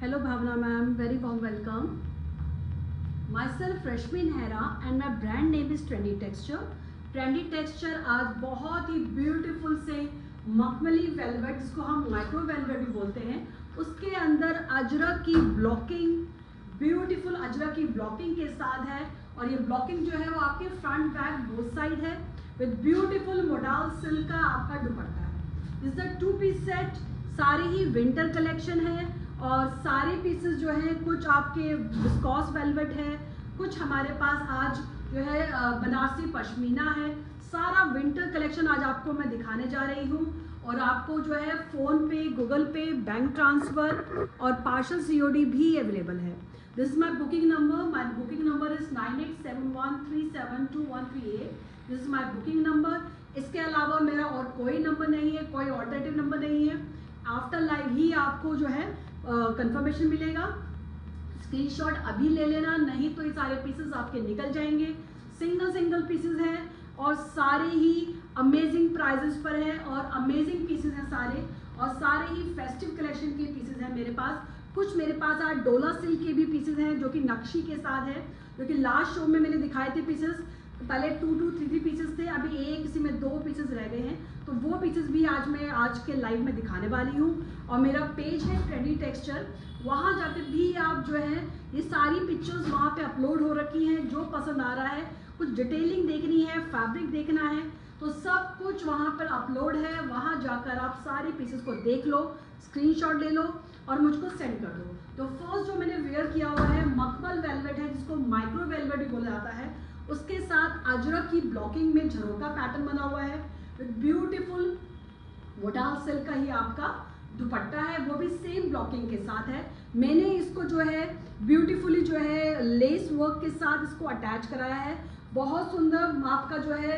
Hello Bhavna ma'am, very warm welcome. Myself Rashmi Nehra and my brand name is Trendy Texture. Trendy Texture आज बहुत ही beautiful से मखमली velvet, जिसको हम माइक्रो वेलवेट भी बोलते हैं, उसके अंदर अजरक की ब्लॉकिंग, ब्यूटीफुल अजरक की ब्लॉकिंग के साथ है। और ये ब्लॉकिंग जो है वो आपके फ्रंट बैक बोथ साइड है विद ब्यूटीफुल मोडाल सिल्क का आपका दुपट्टा है। This is a 2 piece set, सारे ही विंटर कलेक्शन है और सारे पीसेस जो हैं कुछ आपके विस्कॉस वेलवेट है, कुछ हमारे पास आज जो है बनारसी पश्मीना है। सारा विंटर कलेक्शन आज आपको मैं दिखाने जा रही हूँ और आपको जो है फ़ोन पे, गूगल पे, बैंक ट्रांसफ़र और पार्सल COD भी अवेलेबल है। This is my booking number is 9871372138। This is my booking number. इसके अलावा मेरा और कोई नंबर नहीं है, कोई ऑल्टरनेटिव नंबर नहीं है। आफ्टर लाइव ही आपको जो है कंफर्मेशन मिलेगा। स्क्रीनशॉट अभी ले लेना, नहीं तो ये सारे पीसेस आपके निकल जाएंगे। सिंगल पीसेस हैं और सारे ही अमेजिंग प्राइजेस पर है और अमेजिंग पीसेस हैं सारे, और सारे ही फेस्टिव कलेक्शन के पीसेस हैं मेरे पास। कुछ मेरे पास आज डोला सिल्क के भी पीसेस हैं जो कि नक्शी के साथ है, जो कि लास्ट शो में मैंने दिखाए थे पीसेस। पहले 2 3 पीसेस थे, अभी एक किसी में 2 पीसेस रह गए हैं, तो वो पीसेस भी आज के लाइव में दिखाने वाली हूँ। और मेरा पेज है ट्रेंडी टेक्सचर, वहाँ जाकर भी आप जो है ये सारी पिक्चर्स वहाँ पे अपलोड हो रखी हैं। जो पसंद आ रहा है, कुछ डिटेलिंग देखनी है, फैब्रिक देखना है, तो सब कुछ वहाँ पर अपलोड है। वहाँ जाकर आप सारे पीसेस को देख लो, स्क्रीनशॉट ले लो और मुझको सेंड कर दो। तो फर्स्ट जो मैंने वेयर किया हुआ है मखमल वेलवेट है, जिसको माइक्रो वेलवेट भी बोला जाता है। उसके साथ अजरक की ब्लॉकिंग में झरोका पैटर्न बना हुआ है विद ब्यूटीफुल वोडाल सिल्क का ही आपका दुपट्टा है, वो भी सेम ब्लॉकिंग के साथ है। मैंने इसको जो है ब्यूटीफुली जो है लेस वर्क के साथ इसको अटैच कराया है। बहुत सुंदर आपका जो है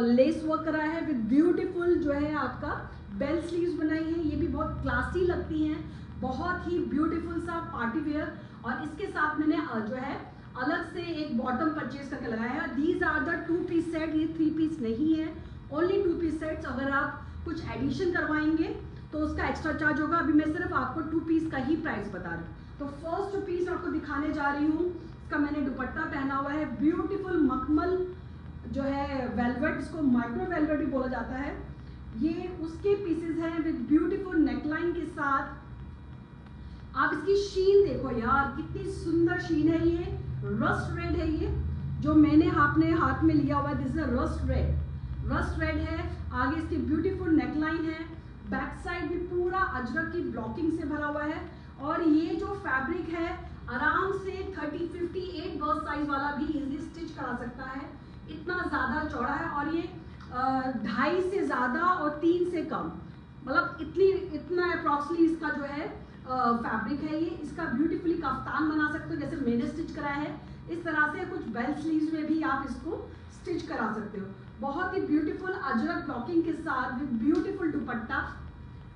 लेस वर्क कराया है विद ब्यूटीफुल जो है आपका बेल स्लीव्स बनाई है। ये भी बहुत क्लासी लगती हैं, बहुत ही ब्यूटीफुल सा पार्टी वेयर। और इसके साथ मैंने जो है अलग से एक बॉटम परचेज करके लगाया है। These are the 2 piece set, ये 3 पीस नहीं है, ओनली 2 पीस सेट्स। अगर आप कुछ एडिशन करवाएंगे तो उसका एक्स्ट्रा चार्ज होगा। अभी मैं सिर्फ आपको 2 पीस का ही प्राइस बता रही हूँ। तो फर्स्ट 2 पीस आपको दिखाने जा रही हूँ। इसका मैंने दुपट्टा पहना हुआ है ब्यूटीफुल मखमल जो है वेलवेट, जिसको माइक्रो वेलवेट भी बोला जाता है। ये उसके पीसेस हैं विद ब्यूटीफुल नेकलाइन के साथ। आप इसकी शीन देखो यार, कितनी सुंदर शीन है। ये रस्ट रेड है, ये जो मैंने अपने हाथ में लिया हुआ है, दिस इज रस्ट रेड है। आगे इसकी ब्यूटीफुल नेकलाइन है, बैक साइड भी पूरा अजरक की ब्लॉकिंग से भरा हुआ है। और ये जो फैब्रिक है आराम से 30, 58 बर्थ साइज वाला भी इजीली स्टिच करा सकता है, इतना ज़्यादा चौड़ा है। और ये 2.5 से ज़्यादा और 3 से कम, मतलब इतना अप्रॉक्सली इसका जो है फैब्रिक है। ये इसका ब्यूटीफुली कफ्तान बना सकते हो, जैसे मैंने स्टिच कराया है इस तरह से। कुछ बेल स्लीव्स में भी आप इसको स्टिच करा सकते हो। बहुत ही ब्यूटीफुल अजरक ब्लॉकिंग के साथ with beautiful dupatta,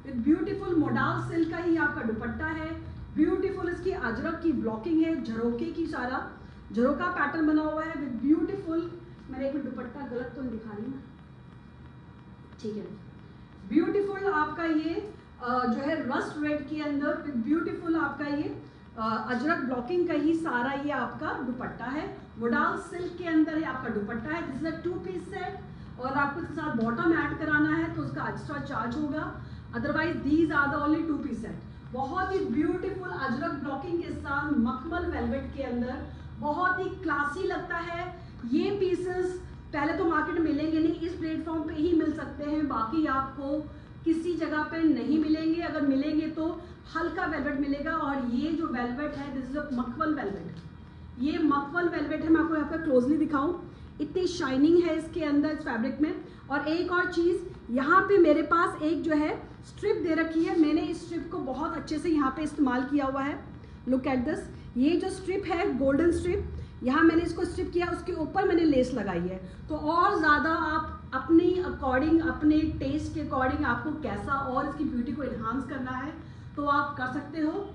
with beautiful modal silk का ही आपका दुपट्टा है। ब्यूटीफुल इसकी अजरक की ब्लॉकिंग है, झरोके की सारा झरोका पैटर्न बना हुआ है विद ब्यूटीफुल। मैंने एक दुपट्टा गलत तो नहीं दिखा रही ना, ठीक है। ब्यूटीफुल आपका ये जो है रस्ट रेड के अंदर विद ब्यूटीफुल आपका ये अजरक ब्लॉकिंग का ही सारा ये आपका दुपट्टा है। वोडाल सिल्क के अंदर ही आपका दुपट्टा है। This is a 2 piece set और आपको इसके साथ बॉटम ऐड कराना है तो उसका एक्स्ट्रा चार्ज होगा। Otherwise these are the only 2 piece set. बहुत ही ब्यूटीफुल अजरक ब्लॉकिंग के साथ मखमल वेलवेट के अंदर, बहुत ही क्लासी लगता है। ये पीसेस पहले तो मार्केट में मिलेंगे नहीं, इस प्लेटफॉर्म पे ही मिल सकते हैं, बाकी आपको किसी जगह पे नहीं मिलेंगे। अगर मिलेंगे तो हल्का वेलवेट मिलेगा। और ये जो वेलवेट है दिस इज अ मखमल वेलवेट, ये मखमल वेलवेट है। मैं आपको यहाँ पर क्लोजली दिखाऊं, इतनी शाइनिंग है इसके अंदर इस फैब्रिक में। और एक और चीज़, यहाँ पे मेरे पास एक जो है स्ट्रिप दे रखी है, मैंने इस स्ट्रिप को बहुत अच्छे से यहाँ पे इस्तेमाल किया हुआ है। लुक एट दिस, ये जो स्ट्रिप है गोल्डन स्ट्रिप, यहाँ मैंने इसको स्ट्रिप किया, उसके ऊपर मैंने लेस लगाई है। तो और ज़्यादा आप अपनी अकॉर्डिंग, अपने टेस्ट के अकॉर्डिंग आपको कैसा और इसकी ब्यूटी को इन्हांस करना है तो आप कर सकते हो।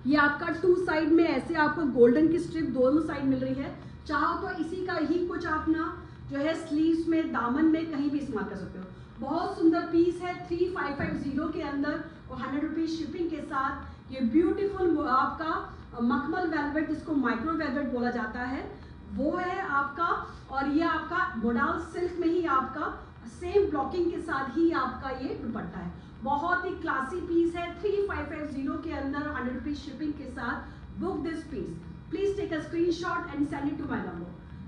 ये आपका 2 साइड में ऐसे आपको गोल्डन की स्ट्रिप दोनों साइड मिल रही है। चाहो तो इसी का ही कुछ अपना जो है स्लीव्स में, दामन में कहीं भी इस्तेमाल कर सकते हो। बहुत सुंदर पीस है 3550 के अंदर और 100 रुपीज़ शिपिंग के साथ। ये ब्यूटीफुल आपका मखमल वेलवेट, जिसको माइक्रो वेलवेट बोला जाता है, वो है आपका। और ये आपका मोडाल सिल्क में ही आपका सेम ब्लॉकिंग के साथ ही आपका ये दुपट्टा है। बहुत ही क्लासी पीस है। 3550 के अंदर 100 रुपीज शिपिंग के साथ। Book this piece, please take a screenshot and send it to my number.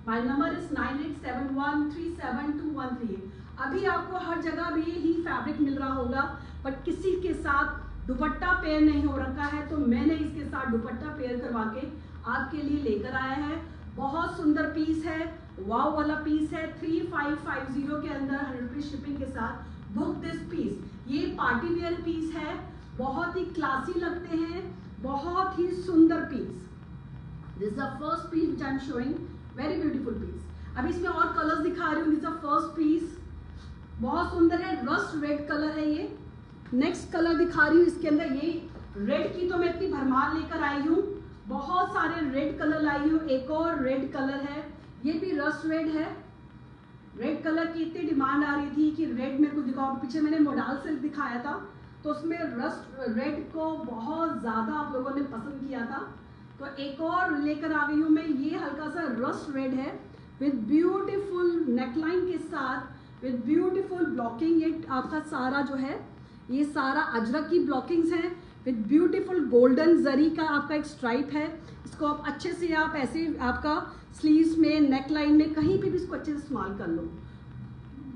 My number is 9871372138। अभी आपको हर जगह भी ही फैब्रिक मिल रहा होगा, बट किसी के साथ दुपट्टा पेयर नहीं हो रखा है, तो मैंने इसके साथ दुपट्टा पेयर करवा के आपके लिए लेकर आया है। बहुत सुंदर पीस है, वाव वाला पीस है। 3550 के अंदर 100 रुपीज शिपिंग के साथ। Book this piece. ये पार्टी वेयर पीस है, बहुत ही क्लासी लगते हैं, बहुत ही सुंदर piece. This is the first piece which I am showing, very beautiful piece. अभी इसमें और कलर्स दिखा रही हूँ। This is the first piece, बहुत सुंदर है, रस्ट रेड कलर है ये। नेक्स्ट कलर दिखा रही हूँ इसके अंदर। ये रेड की तो मैं इतनी भरमार लेकर आई हूँ, बहुत सारे रेड कलर लाई हूँ। एक और रेड कलर है, ये भी रस्ट रेड है। रेड कलर की इतनी डिमांड आ रही थी कि रेड मेरे को दिखाओ। पीछे मैंने मोडाल सिल्क दिखाया था, तो उसमें रस्ट रेड को बहुत ज़्यादा आप लोगों ने पसंद किया था, तो एक और लेकर आ गई हूँ मैं। ये हल्का सा रस्ट रेड है विद ब्यूटीफुल नेकलाइन के साथ, विद ब्यूटीफुल ब्लॉकिंग। ये आपका सारा जो है, ये सारा अजरक की ब्लॉकिंग्स हैं विद ब्यूटीफुल गोल्डन जरी का आपका एक स्ट्राइप है। इसको आप अच्छे से आप ऐसे आपका स्लीव्स में, नेक लाइन में, कहीं पे भी इसको अच्छे से इस्तेमाल कर लो।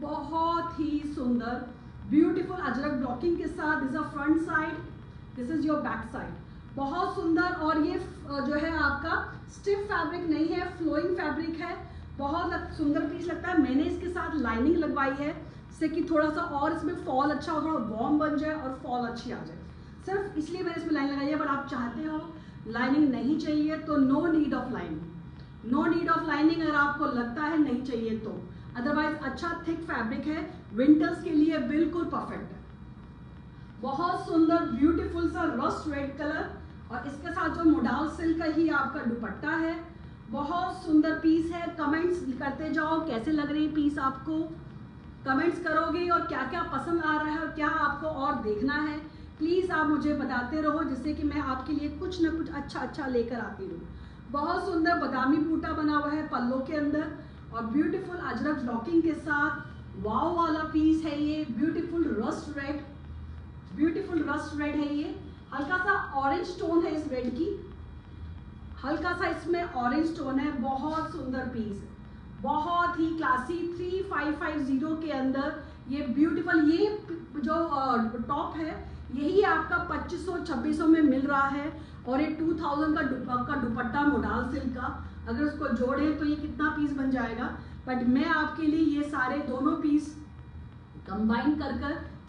बहुत ही सुंदर ब्यूटीफुल अजरक ब्लॉकिंग के साथ। This is front side, this is your back side. बहुत सुंदर। और ये जो है आपका स्टिफ फैब्रिक नहीं है, फ्लोइंग फैब्रिक है। बहुत सुंदर पीस लगता है। मैंने इसके साथ लाइनिंग लगवाई है, जिससे कि थोड़ा सा और इसमें फॉल अच्छा हो, थोड़ा वार्म बन जाए और फॉल अच्छी आ जाए। सिर्फ इसलिए मैंने इसमें लाइन लगाई है। बट आप चाहते हो लाइनिंग नहीं चाहिए तो no need of lining, no need of lining. अगर आपको लगता है नहीं चाहिए तो, अदरवाइज अच्छा थिक फैब्रिक है, विंटर्स के लिए बिल्कुल परफेक्ट है। बहुत सुंदर ब्यूटीफुल सा रस्ट रेड कलर, और इसके साथ जो मोडाल सिल्क का ही आपका दुपट्टा है। बहुत सुंदर पीस है। कमेंट्स करते जाओ कैसे लग रही है पीस आपको, कमेंट्स करोगे और क्या क्या पसंद आ रहा है और क्या आपको और देखना है, प्लीज़ आप मुझे बताते रहो, जिससे कि मैं आपके लिए कुछ ना कुछ अच्छा अच्छा लेकर आती हूँ। बहुत सुंदर बादामी बूटा बना हुआ है पल्लो के अंदर, और ब्यूटीफुल अजरक ब्लॉकिंग के साथ। वाव वाला पीस है ये। Beautiful rust red, beautiful rust red है ये। हल्का सा ऑरेंज टोन है इस रेड की, हल्का सा इसमें ऑरेंज टोन है। बहुत सुंदर पीस, बहुत ही क्लासी। 3550 के अंदर ये ब्यूटीफुल, ये जो टॉप है यही आपका 2500-2600 में मिल रहा है, और ये 2000 का दुपट्टा मोडाल सिल्क का। अगर उसको जोड़े तो ये कितना पीस बन जाएगा। बट मैं आपके लिए ये सारे दोनों पीस कंबाइन कर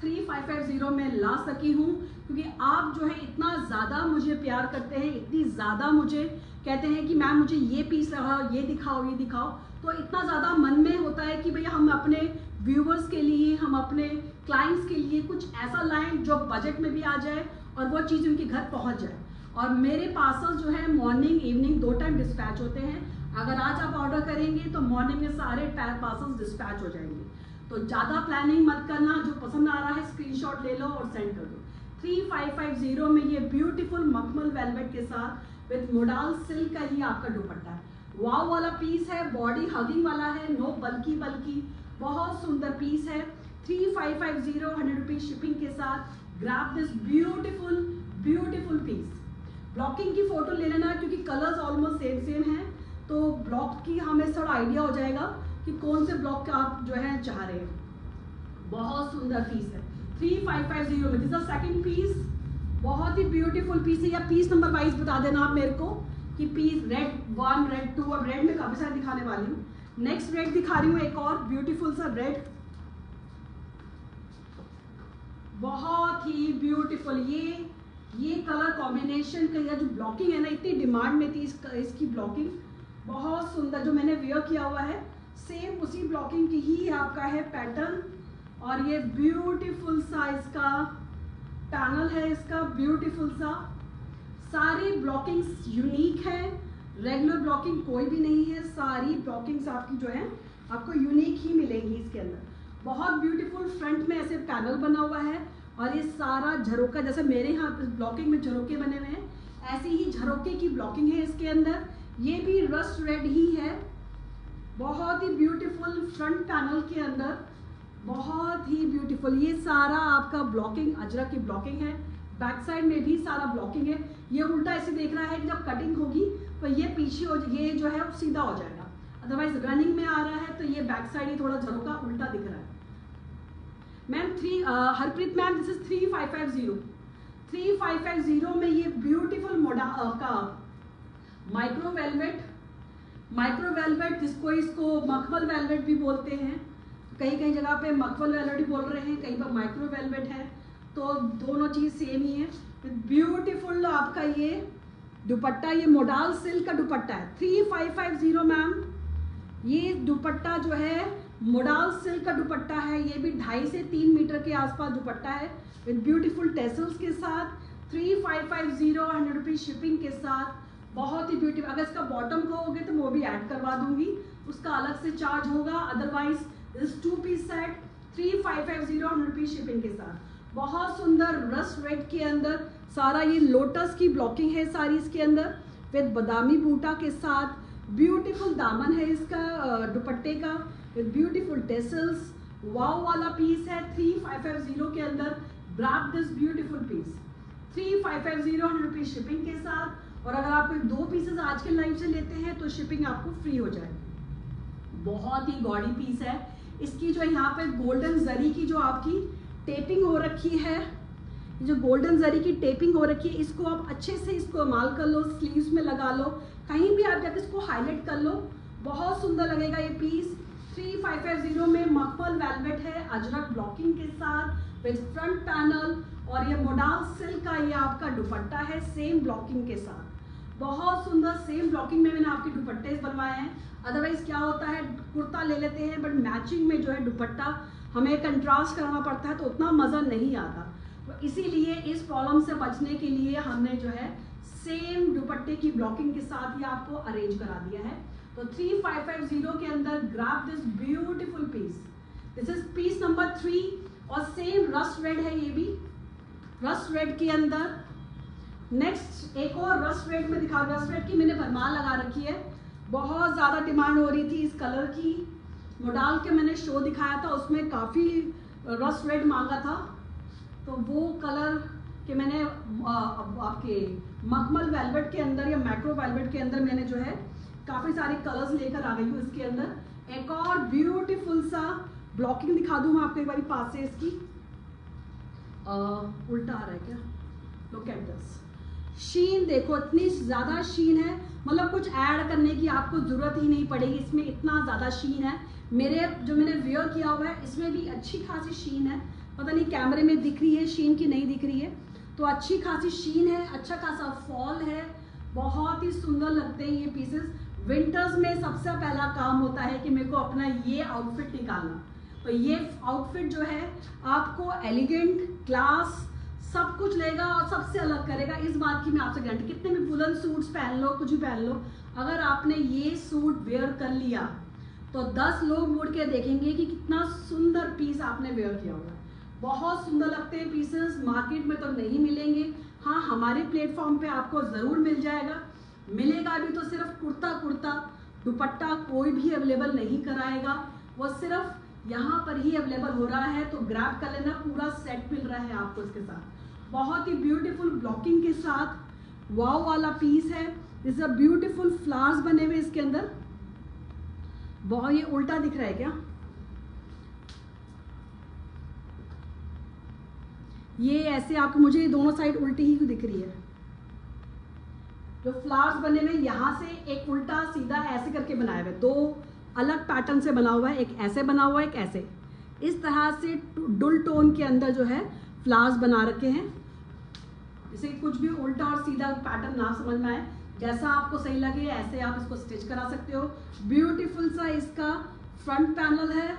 3550 में ला सकी हूँ, क्योंकि आप जो है इतना ज़्यादा मुझे प्यार करते हैं, इतनी ज़्यादा मुझे कहते हैं कि मैम मुझे ये पीस लगाओ, ये दिखाओ, ये दिखाओ। तो इतना ज़्यादा मन में होता है कि भैया हम अपने व्यूवर्स के लिए, हम अपने क्लाइंट्स के लिए कुछ ऐसा लाएं जो बजट में भी आ जाए और वो चीज़ उनके घर पहुंच जाए। और मेरे पार्सल्स जो है मॉर्निंग इवनिंग 2 टाइम डिस्पैच होते हैं। अगर आज आप ऑर्डर करेंगे तो मॉर्निंग में सारे पार्सल्स डिस्पैच हो जाएंगे। तो ज़्यादा प्लानिंग मत करना, जो पसंद आ रहा है स्क्रीनशॉट ले लो और सेंड कर दो। 3550 में ये ब्यूटीफुल मखमल वेलवेट के साथ विद मोडाल सिल्क का ही आपका दुपट्टा है। वाव वाला पीस है, बॉडी हगिंग वाला है, नो बल्कि बल्कि। बहुत सुंदर पीस है। 3550 100 रुपीज शिपिंग के साथ। Grab this beautiful beautiful piece. Blocking की फोटो ले लेना, क्योंकि कलर्स ऑलमोस्ट सेम है, तो ब्लॉक की हमें थोड़ा आइडिया हो जाएगा कि कौन से ब्लॉक का आप जो है चाह रहे हैं। बहुत सुंदर पीस है 3550 में। दिस सेकंड पीस, बहुत ही ब्यूटीफुल पीस है। या पीस नंबर वाइज बता देना आप मेरे को कि पीस रेड 1, रेड 2, और रेड में काफी सारे दिखाने वाली हूँ। नेक्स्ट रेड दिखा रही हूँ, एक और ब्यूटीफुल सा रेड, बहुत ही ब्यूटीफुल। ये कलर कॉम्बिनेशन का, या जो ब्लॉकिंग है ना, इतनी डिमांड में थी इसकी ब्लॉकिंग। बहुत सुंदर, जो मैंने वेयर किया हुआ है सेम उसी ब्लॉकिंग की ही आपका है पैटर्न। और ये ब्यूटीफुल सा इसका पैनल है, इसका ब्यूटीफुल सा। सारी ब्लॉकिंग्स यूनिक है, रेगुलर ब्लॉकिंग कोई भी नहीं है। सारी ब्लॉकिंग्स आपकी जो है आपको यूनिक ही मिलेंगी इसके अंदर। बहुत ब्यूटीफुल फ्रंट में ऐसे पैनल बना हुआ है, और ये सारा झरोका, जैसे मेरे यहाँ ब्लॉकिंग में झरोके बने हुए हैं, ऐसे ही झरोके की ब्लॉकिंग है इसके अंदर। ये भी रस्ट रेड ही है, बहुत ही ब्यूटीफुल फ्रंट पैनल के अंदर, बहुत ही ब्यूटीफुल। ये सारा आपका ब्लॉकिंग, अजरक की ब्लॉकिंग है। बैक साइड में भी सारा ब्लॉकिंग है। ये उल्टा ऐसे देख रहा है कि जब कटिंग होगी तो ये पीछे हो, ये जो है सीधा हो जाएगा, अदरवाइज रनिंग में आ रहा है तो ये बैक साइड ही थोड़ा झरोका उल्टा दिख रहा है। Ma'am Harpreet ma'am, this is 3550। 3550 में ये ब्यूटीफुल मोडा का माइक्रो वेलवेट, जिसको इसको मखमल वेलवेट भी बोलते हैं, कई कई जगह पे मखमल वेलवेट भी बोल रहे हैं, कहीं पर माइक्रो वेलवेट है, तो दोनों चीज़ सेम ही है। ब्यूटीफुल आपका ये दुपट्टा, ये मोडाल सिल्क का दुपट्टा है। 3550 मैम, ये दुपट्टा जो है मोडाल सिल्क का दुपट्टा है। ये भी 2.5 से 3 मीटर के आसपास दुपट्टा है विद ब्यूटीफुल टेसल्स के साथ। 3550, 100 रुपीज़ शिपिंग के साथ, बहुत ही ब्यूटीफुल। अगर इसका बॉटम कहोगे तो वो भी ऐड करवा दूंगी, उसका अलग से चार्ज होगा। अदरवाइज इस 2 पीस सेट 3550, 100 रुपीज़ शिपिंग के साथ। बहुत सुंदर रस्ट रेड के अंदर सारा ये लोटस की ब्लॉकिंग है सारी इसके अंदर, विद बादामी बूटा के साथ। ब्यूटीफुल दामन है इसका दुपट्टे का, विद ब्यूटीफुल टेसल्स। वाव वाला पीस है 3550 के अंदर। Grab this beautiful piece 3550, 100 rupees shipping के साथ। और अगर आप 2 पीसेस आज के लाइव से लेते हैं तो शिपिंग आपको फ्री हो जाएगी। बहुत ही गॉडी पीस है। इसकी जो यहाँ पे गोल्डन जरी की जो आपकी टेपिंग हो रखी है, जो गोल्डन जरी की टेपिंग हो रखी है, इसको आप अच्छे से इसको इस्तेमाल कर लो, स्लीव्स में लगा लो, कहीं भी आप जाकर इसको हाईलाइट कर लो, बहुत सुंदर लगेगा ये पीस। 3550 में मखमल वेलवेट है अजरक ब्लॉकिंग के साथ विद फ्रंट पैनल, और ये मोडाल सिल्क का ये आपका दुपट्टा है सेम ब्लॉकिंग के साथ। बहुत सुंदर सेम ब्लॉकिंग में मैंने आपके दुपट्टे बनवाए हैं। अदरवाइज क्या होता है, कुर्ता ले लेते हैं बट मैचिंग में जो है दुपट्टा हमें कंट्रास्ट करना पड़ता है तो उतना मज़ा नहीं आता। तो इसीलिए इस प्रॉब्लम से बचने के लिए हमने जो है सेम दुपट्टे की ब्लॉकिंग के साथ ही आपको अरेंज करा दिया है। तो 3550 के अंदर grab this beautiful piece. This is piece number 3 और सेम रस्ट रेड है, ये भी रस्ट रेड के अंदर। नेक्स्ट एक और रस्ट रेड में दिखा, रस्ट रेड की मैंने भरमार लगा रखी है, बहुत ज़्यादा डिमांड हो रही थी इस कलर की। मोडाल के मैंने शो दिखाया था, उसमें काफ़ी रस्ट रेड मांगा था, तो वो कलर के मैंने आपके मखमल वेलवेट के अंदर या मैक्रो वेलवेट के अंदर मैंने जो है काफ़ी सारे कलर्स लेकर आ गई हूँ इसके अंदर। एक और ब्यूटीफुल सा ब्लॉकिंग दिखा दूँ मैं आपको एक बार पास से इसकी। उल्टा आ रहा है क्या, लुक एट दिस शीन, देखो इतनी ज़्यादा शीन है, मतलब कुछ ऐड करने की आपको ज़रूरत ही नहीं पड़ेगी, इसमें इतना ज़्यादा शीन है। मेरे जो मैंने वेयर किया हुआ है इसमें भी अच्छी खासी शीन है, पता नहीं कैमरे में दिख रही है शीन की नहीं दिख रही है, तो अच्छी खासी शीन है, अच्छा खासा फॉल है, बहुत ही सुंदर लगते हैं ये पीसेस। विंटर्स में सबसे पहला काम होता है कि मेरे को अपना ये आउटफिट निकालना, तो ये आउटफिट जो है आपको एलिगेंट, क्लास सब कुछ लेगा और सबसे अलग करेगा, इस बात की मैं आपसे गारंटी। कितने भी वुलन सूट्स पहन लो, कुछ भी पहन लो, अगर आपने ये सूट वेयर कर लिया तो 10 लोग मुड़ के देखेंगे कि कितना सुंदर पीस आपने वेयर किया हुआ है। बहुत सुंदर लगते हैं पीसेस, मार्केट में तो नहीं मिलेंगे, हाँ हमारे प्लेटफॉर्म पे आपको ज़रूर मिल जाएगा। मिलेगा भी तो सिर्फ कुर्ता, दुपट्टा कोई भी अवेलेबल नहीं कराएगा, वो सिर्फ यहाँ पर ही अवेलेबल हो रहा है। तो ग्रैब कर लेना, पूरा सेट मिल रहा है आपको इसके साथ। बहुत ही ब्यूटीफुल ब्लॉकिंग के साथ वाव वाला पीस है। इस ब्यूटीफुल फ्लावर्स बने हुए इसके अंदर। बहुत, ये उल्टा दिख रहा है क्या, ये ऐसे आपको, मुझे दोनों साइड उल्टी ही दिख रही है। जो फ्लावर्स बने हुए यहाँ से एक उल्टा सीधा ऐसे करके बनाए हुए, 2 अलग पैटर्न से बना हुआ है, एक ऐसे बना हुआ है, एक ऐसे, इस तरह से डुल टोन के अंदर जो है फ्लावर्स बना रखे हैं। जैसे कुछ भी उल्टा और सीधा पैटर्न ना समझ में आए, जैसा आपको सही लगे ऐसे आप इसको स्टिच करा सकते हो। ब्यूटीफुल सा इसका फ्रंट पैनल है,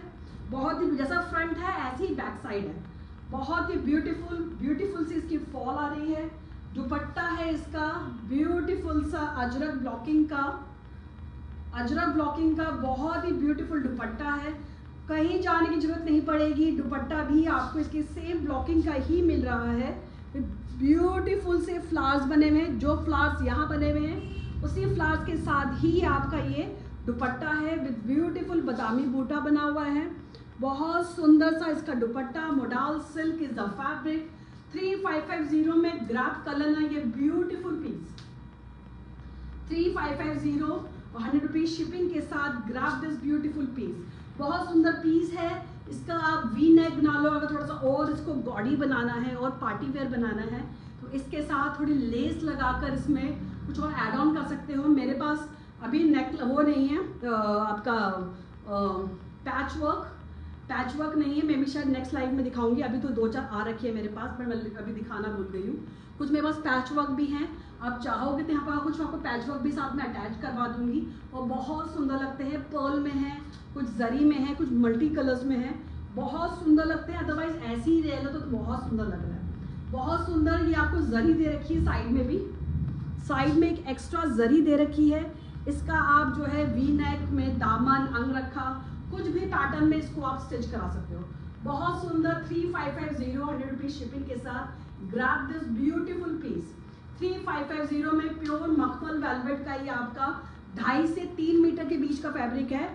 बहुत ही, जैसा फ्रंट है ऐसे ही बैक साइड है, बहुत ही ब्यूटीफुल सी इसकी फॉल आ रही है। दुपट्टा है इसका ब्यूटीफुल सा अजरक ब्लॉकिंग का बहुत ही ब्यूटीफुल दुपट्टा है। कहीं जाने की जरूरत नहीं पड़ेगी। दुपट्टा भी आपको इसके सेम ब्लॉकिंग का ही मिल रहा है। ब्यूटीफुल से फ्लावर्स बने हुए हैं, जो फ्लावर्स यहाँ बने हुए हैं उसी फ्लावर्स के साथ ही आपका ये दुपट्टा है विद ब्यूटीफुल बादामी बूटा बना हुआ है। बहुत सुंदर सा इसका दुपट्टा, modal silk is the fabric. 3550 में ग्राफ कलर है ये ब्यूटीफुल पीस। 3550 और 100 रुपीज शिपिंग के साथ ग्राफ दिस ब्यूटीफुल पीस। बहुत सुंदर पीस है। इसका आप वी नेक बना लो, अगर थोड़ा सा और इसको गॉडी बनाना है और पार्टी वेयर बनाना है तो इसके साथ थोड़ी लेस लगाकर इसमें कुछ और ऐड ऑन कर सकते हो। मेरे पास अभी नेक वो नहीं है, आपका पैच वर्क नहीं है। मैं भी शायद नेक्स्ट लाइव में दिखाऊंगी। अभी तो 2-4 आ रखी है मेरे पास, पर मैं अभी दिखाना भूल गई हूँ। कुछ मेरे पास पैच वर्क भी हैं, आप चाहोगे तो यहाँ पर कुछ आपको पैच वर्क भी साथ में अटैच करवा दूंगी और बहुत सुंदर लगते हैं। पर्ल में है, कुछ जरी में है, कुछ मल्टी कलर्स में है, बहुत सुंदर लगते हैं। अदरवाइज ऐसे ही रह लो तो बहुत सुंदर लग रहा है। बहुत सुंदर ये आपको जरी दे रखी है, साइड में भी, साइड में एक एक्स्ट्रा जरी दे रखी है। इसका आप जो है वी नेक में दामन, अंग रखा, कुछ भी पैटर्न में इसको आप स्टिच करा सकते हो। बहुत सुंदर 3550 100 रुपीज शिपिंग के साथ ग्रैब दिस ब्यूटीफुल पीस। 3550 में प्योर मखमल वेलवेट का ये आपका 2.5 से 3 मीटर के बीच का फैब्रिक है।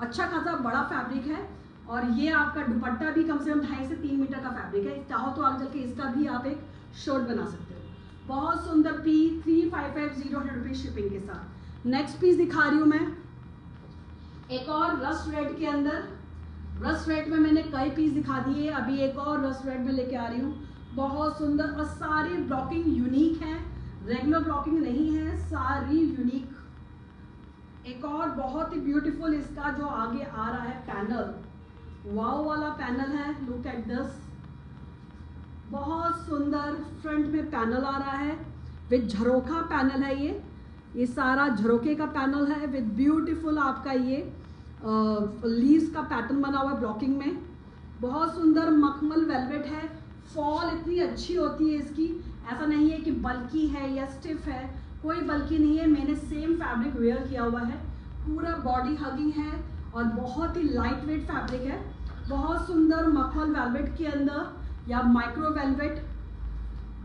अच्छा खासा बड़ा फैब्रिक है और ये आपका दुपट्टा भी कम से कम 2.5 से 3 मीटर का फैब्रिक है। चाहो तो आगे चल के इसका भी आप एक शर्ट बना सकते हो। बहुत सुंदर पीस 3550 100 रुपीज शिपिंग के साथ। नेक्स्ट पीस दिखा रही हूँ मैं, एक और रस्ट रेड के अंदर। रस्ट रेड में मैंने कई पीस दिखा दिए, अभी एक और रस्ट रेड में लेके आ रही हूँ। बहुत सुंदर और सारी ब्लॉकिंग यूनिक है, रेगुलर ब्लॉकिंग नहीं है, सारी यूनिक। एक और बहुत ही ब्यूटीफुल इसका जो आगे आ रहा है पैनल, वाव वाला पैनल है। लुक एट दिस, बहुत सुंदर फ्रंट में पैनल आ रहा है विद झरोखा पैनल है। ये सारा झरोके का पैनल है विद ब्यूटीफुल आपका ये लीव्स का पैटर्न बना हुआ है ब्लॉकिंग में। बहुत सुंदर मखमल वेलवेट है। फॉल इतनी अच्छी होती है इसकी, ऐसा नहीं है कि बल्की है या स्टिफ है, कोई बल्की नहीं है। मैंने सेम फैब्रिक वेयर किया हुआ है, पूरा बॉडी हगिंग है और बहुत ही लाइट वेट फैब्रिक है। बहुत सुंदर मखमल वेलवेट के अंदर या micro velvet,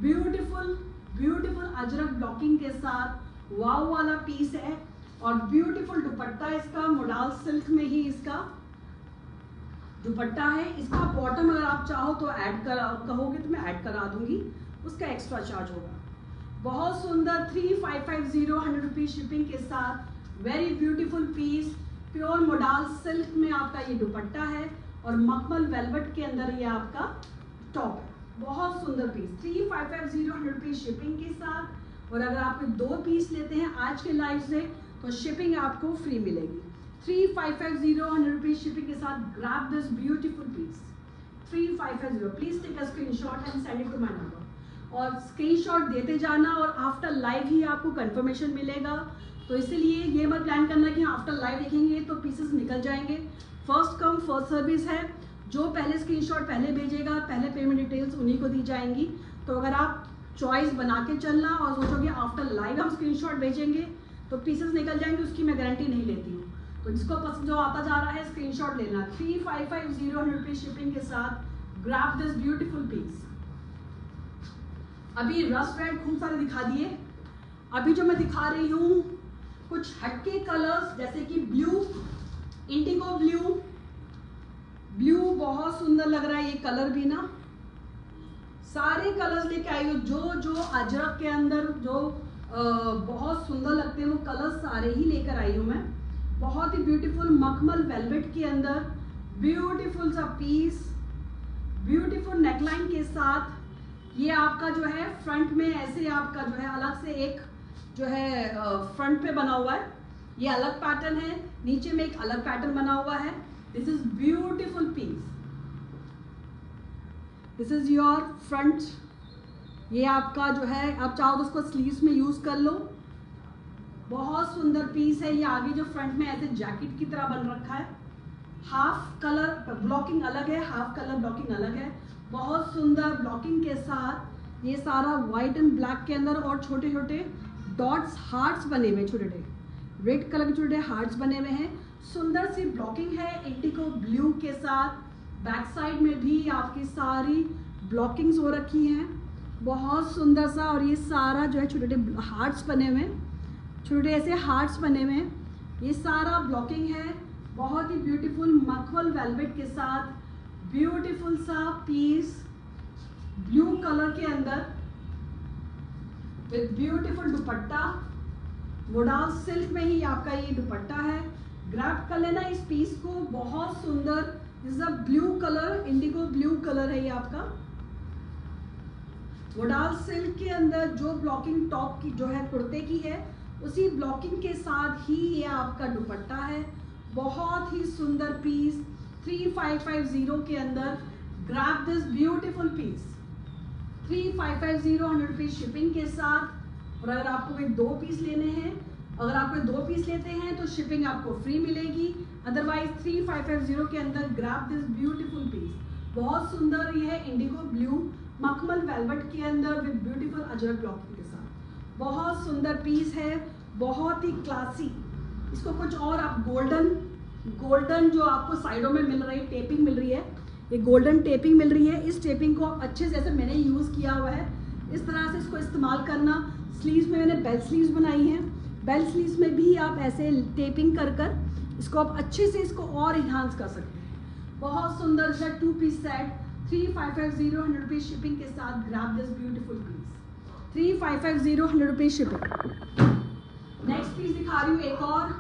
beautiful beautiful ajrak blocking के साथ वाव वाला पीस है और ब्यूटीफुल दुपट्टा इसका, मोडाल सिल्क में ही इसका दुपट्टा है। इसका बॉटम अगर आप चाहो तो ऐड करा कहोगे तो मैं ऐड करा दूंगी, उसका एक्स्ट्रा चार्ज होगा। बहुत सुंदर 3550 100 रुपीज शिपिंग के साथ very beautiful piece. Pure modal silk में आपका ये दुपट्टा है और मखमल वेलवेट के अंदर ये आपका टॉप है। बहुत सुंदर पीस 3550 100 रुपीज शिपिंग के साथ। और अगर आप 2 पीस लेते हैं आज के लाइव से तो शिपिंग आपको फ्री मिलेगी। 3550 100 रुपीज शिपिंग के साथ grab this beautiful piece 3550। Please take a screenshot and send it to my number और स्क्रीनशॉट देते जाना और आफ्टर लाइव ही आपको कंफर्मेशन मिलेगा। तो इसीलिए ये मत प्लान करना कि आफ्टर लाइव देखेंगे तो पीसेस निकल जाएंगे। फर्स्ट कम फर्स्ट सर्विस है, जो पहले स्क्रीनशॉट पहले भेजेगा, पहले पेमेंट डिटेल्स उन्हीं को दी जाएंगी। तो अगर आप चॉइस बना के चलना और सोचोगे आफ्टर लाइव हम स्क्रीनशॉट भेजेंगे तो पीसेस निकल जाएंगे, उसकी मैं गारंटी नहीं लेती हूँ। तो जिसको पसंद जो आता जा रहा है स्क्रीनशॉट लेना। 3550 100 रुपीज शिपिंग के साथ ग्रैब दिस ब्यूटीफुल पीस। अभी रस्ट रेड खूब सारे दिखा दिए, अभी जो मैं दिखा रही हूँ कुछ हटके कलर्स जैसे कि ब्लू, इंडिगो ब्लू, ब्लू बहुत सुंदर लग रहा है ये कलर भी ना। सारे कलर्स लेके आई हूँ जो अजरक के अंदर जो बहुत सुंदर लगते हैं वो कलर्स सारे ही लेकर आई हूँ मैं। बहुत ही ब्यूटीफुल मखमल वेलवेट के अंदर ब्यूटीफुल सा पीस, ब्यूटीफुल नेकलाइन के साथ। ये आपका जो है फ्रंट में ऐसे आपका जो है अलग से एक जो है फ्रंट पे बना हुआ है, ये अलग पैटर्न है, नीचे में एक अलग पैटर्न बना हुआ है। This is beautiful piece, this is your front. ये आपका जो है आप चाहो तो उसको स्लीव्स में यूज कर लो। बहुत सुंदर पीस है। ये आगे जो फ्रंट में ऐसे जैकेट की तरह बन रखा है, हाफ कलर ब्लॉकिंग अलग है, हाफ कलर ब्लॉकिंग अलग है। बहुत सुंदर ब्लॉकिंग के साथ ये सारा व्हाइट एंड ब्लैक के अंदर और छोटे छोटे डॉट्स हार्ट्स बने हुए, छोटे छोटे रेड कलर के छोटे हार्ट्स बने हुए हैं। सुंदर सी ब्लॉकिंग है इंडिगो ब्लू के साथ। बैक साइड में भी आपकी सारी ब्लॉकिंग्स हो रखी हैं, बहुत सुंदर सा। और ये सारा जो है छोटे छोटे हार्ट्स बने हुए हैं, छोटे ऐसे हार्ट्स बने हुए हैं, ये सारा ब्लॉकिंग है। बहुत ही ब्यूटीफुल मखमल वेलवेट के साथ ब्यूटीफुल सा पीस ब्लू कलर के अंदर विद ब्यूटीफुल दुपट्टा। वुडाल सिल्क में ही आपका ये दुपट्टा है। ग्रैब कर लेना इस पीस को, बहुत सुंदर। This is a blue colour, Indigo blue colour है ये आपका। वुडाल सिल्क के अंदर जो ब्लॉकिंग टॉप की जो है कुर्ते की है, उसी ब्लॉकिंग के साथ ही ये आपका दुपट्टा है। बहुत ही सुंदर पीस 3550 के अंदर। Grab this beautiful piece 3550, 100 rupees shipping के साथ। और अगर आपको कोई 2 पीस लेने हैं, अगर आप कोई 2 पीस लेते हैं तो शिपिंग आपको फ्री मिलेगी। अदरवाइज 3550 के अंदर ग्रैब दिस ब्यूटीफुल पीस। बहुत सुंदर ये है इंडिगो ब्लू मखमल वेलवेट के अंदर विद ब्यूटीफुल अजरक ब्लॉकिंग के साथ। बहुत सुंदर पीस है, बहुत ही क्लासी। इसको कुछ और आप गोल्डन जो आपको साइडों में मिल रही है, टेपिंग मिल रही है, ये गोल्डन टेपिंग मिल रही है। इस टेपिंग को अच्छे से, जैसे मैंने यूज़ किया हुआ है, इस तरह से इसको इस्तेमाल करना। स्लीव्स में मैंने बेल स्लीव्स बनाई हैं, बेल स्लीव्स में भी आप ऐसे टेपिंग कर इसको आप अच्छे से इसको और इन्हांस कर सकते हैं। बहुत सुंदर सा 2 पीस सेट 3550, 100 रुपीज शिपिंग के साथ। Grab this beautiful piece 3550, 100 rupees shipping. Next piece दिखा रही हूँ एक और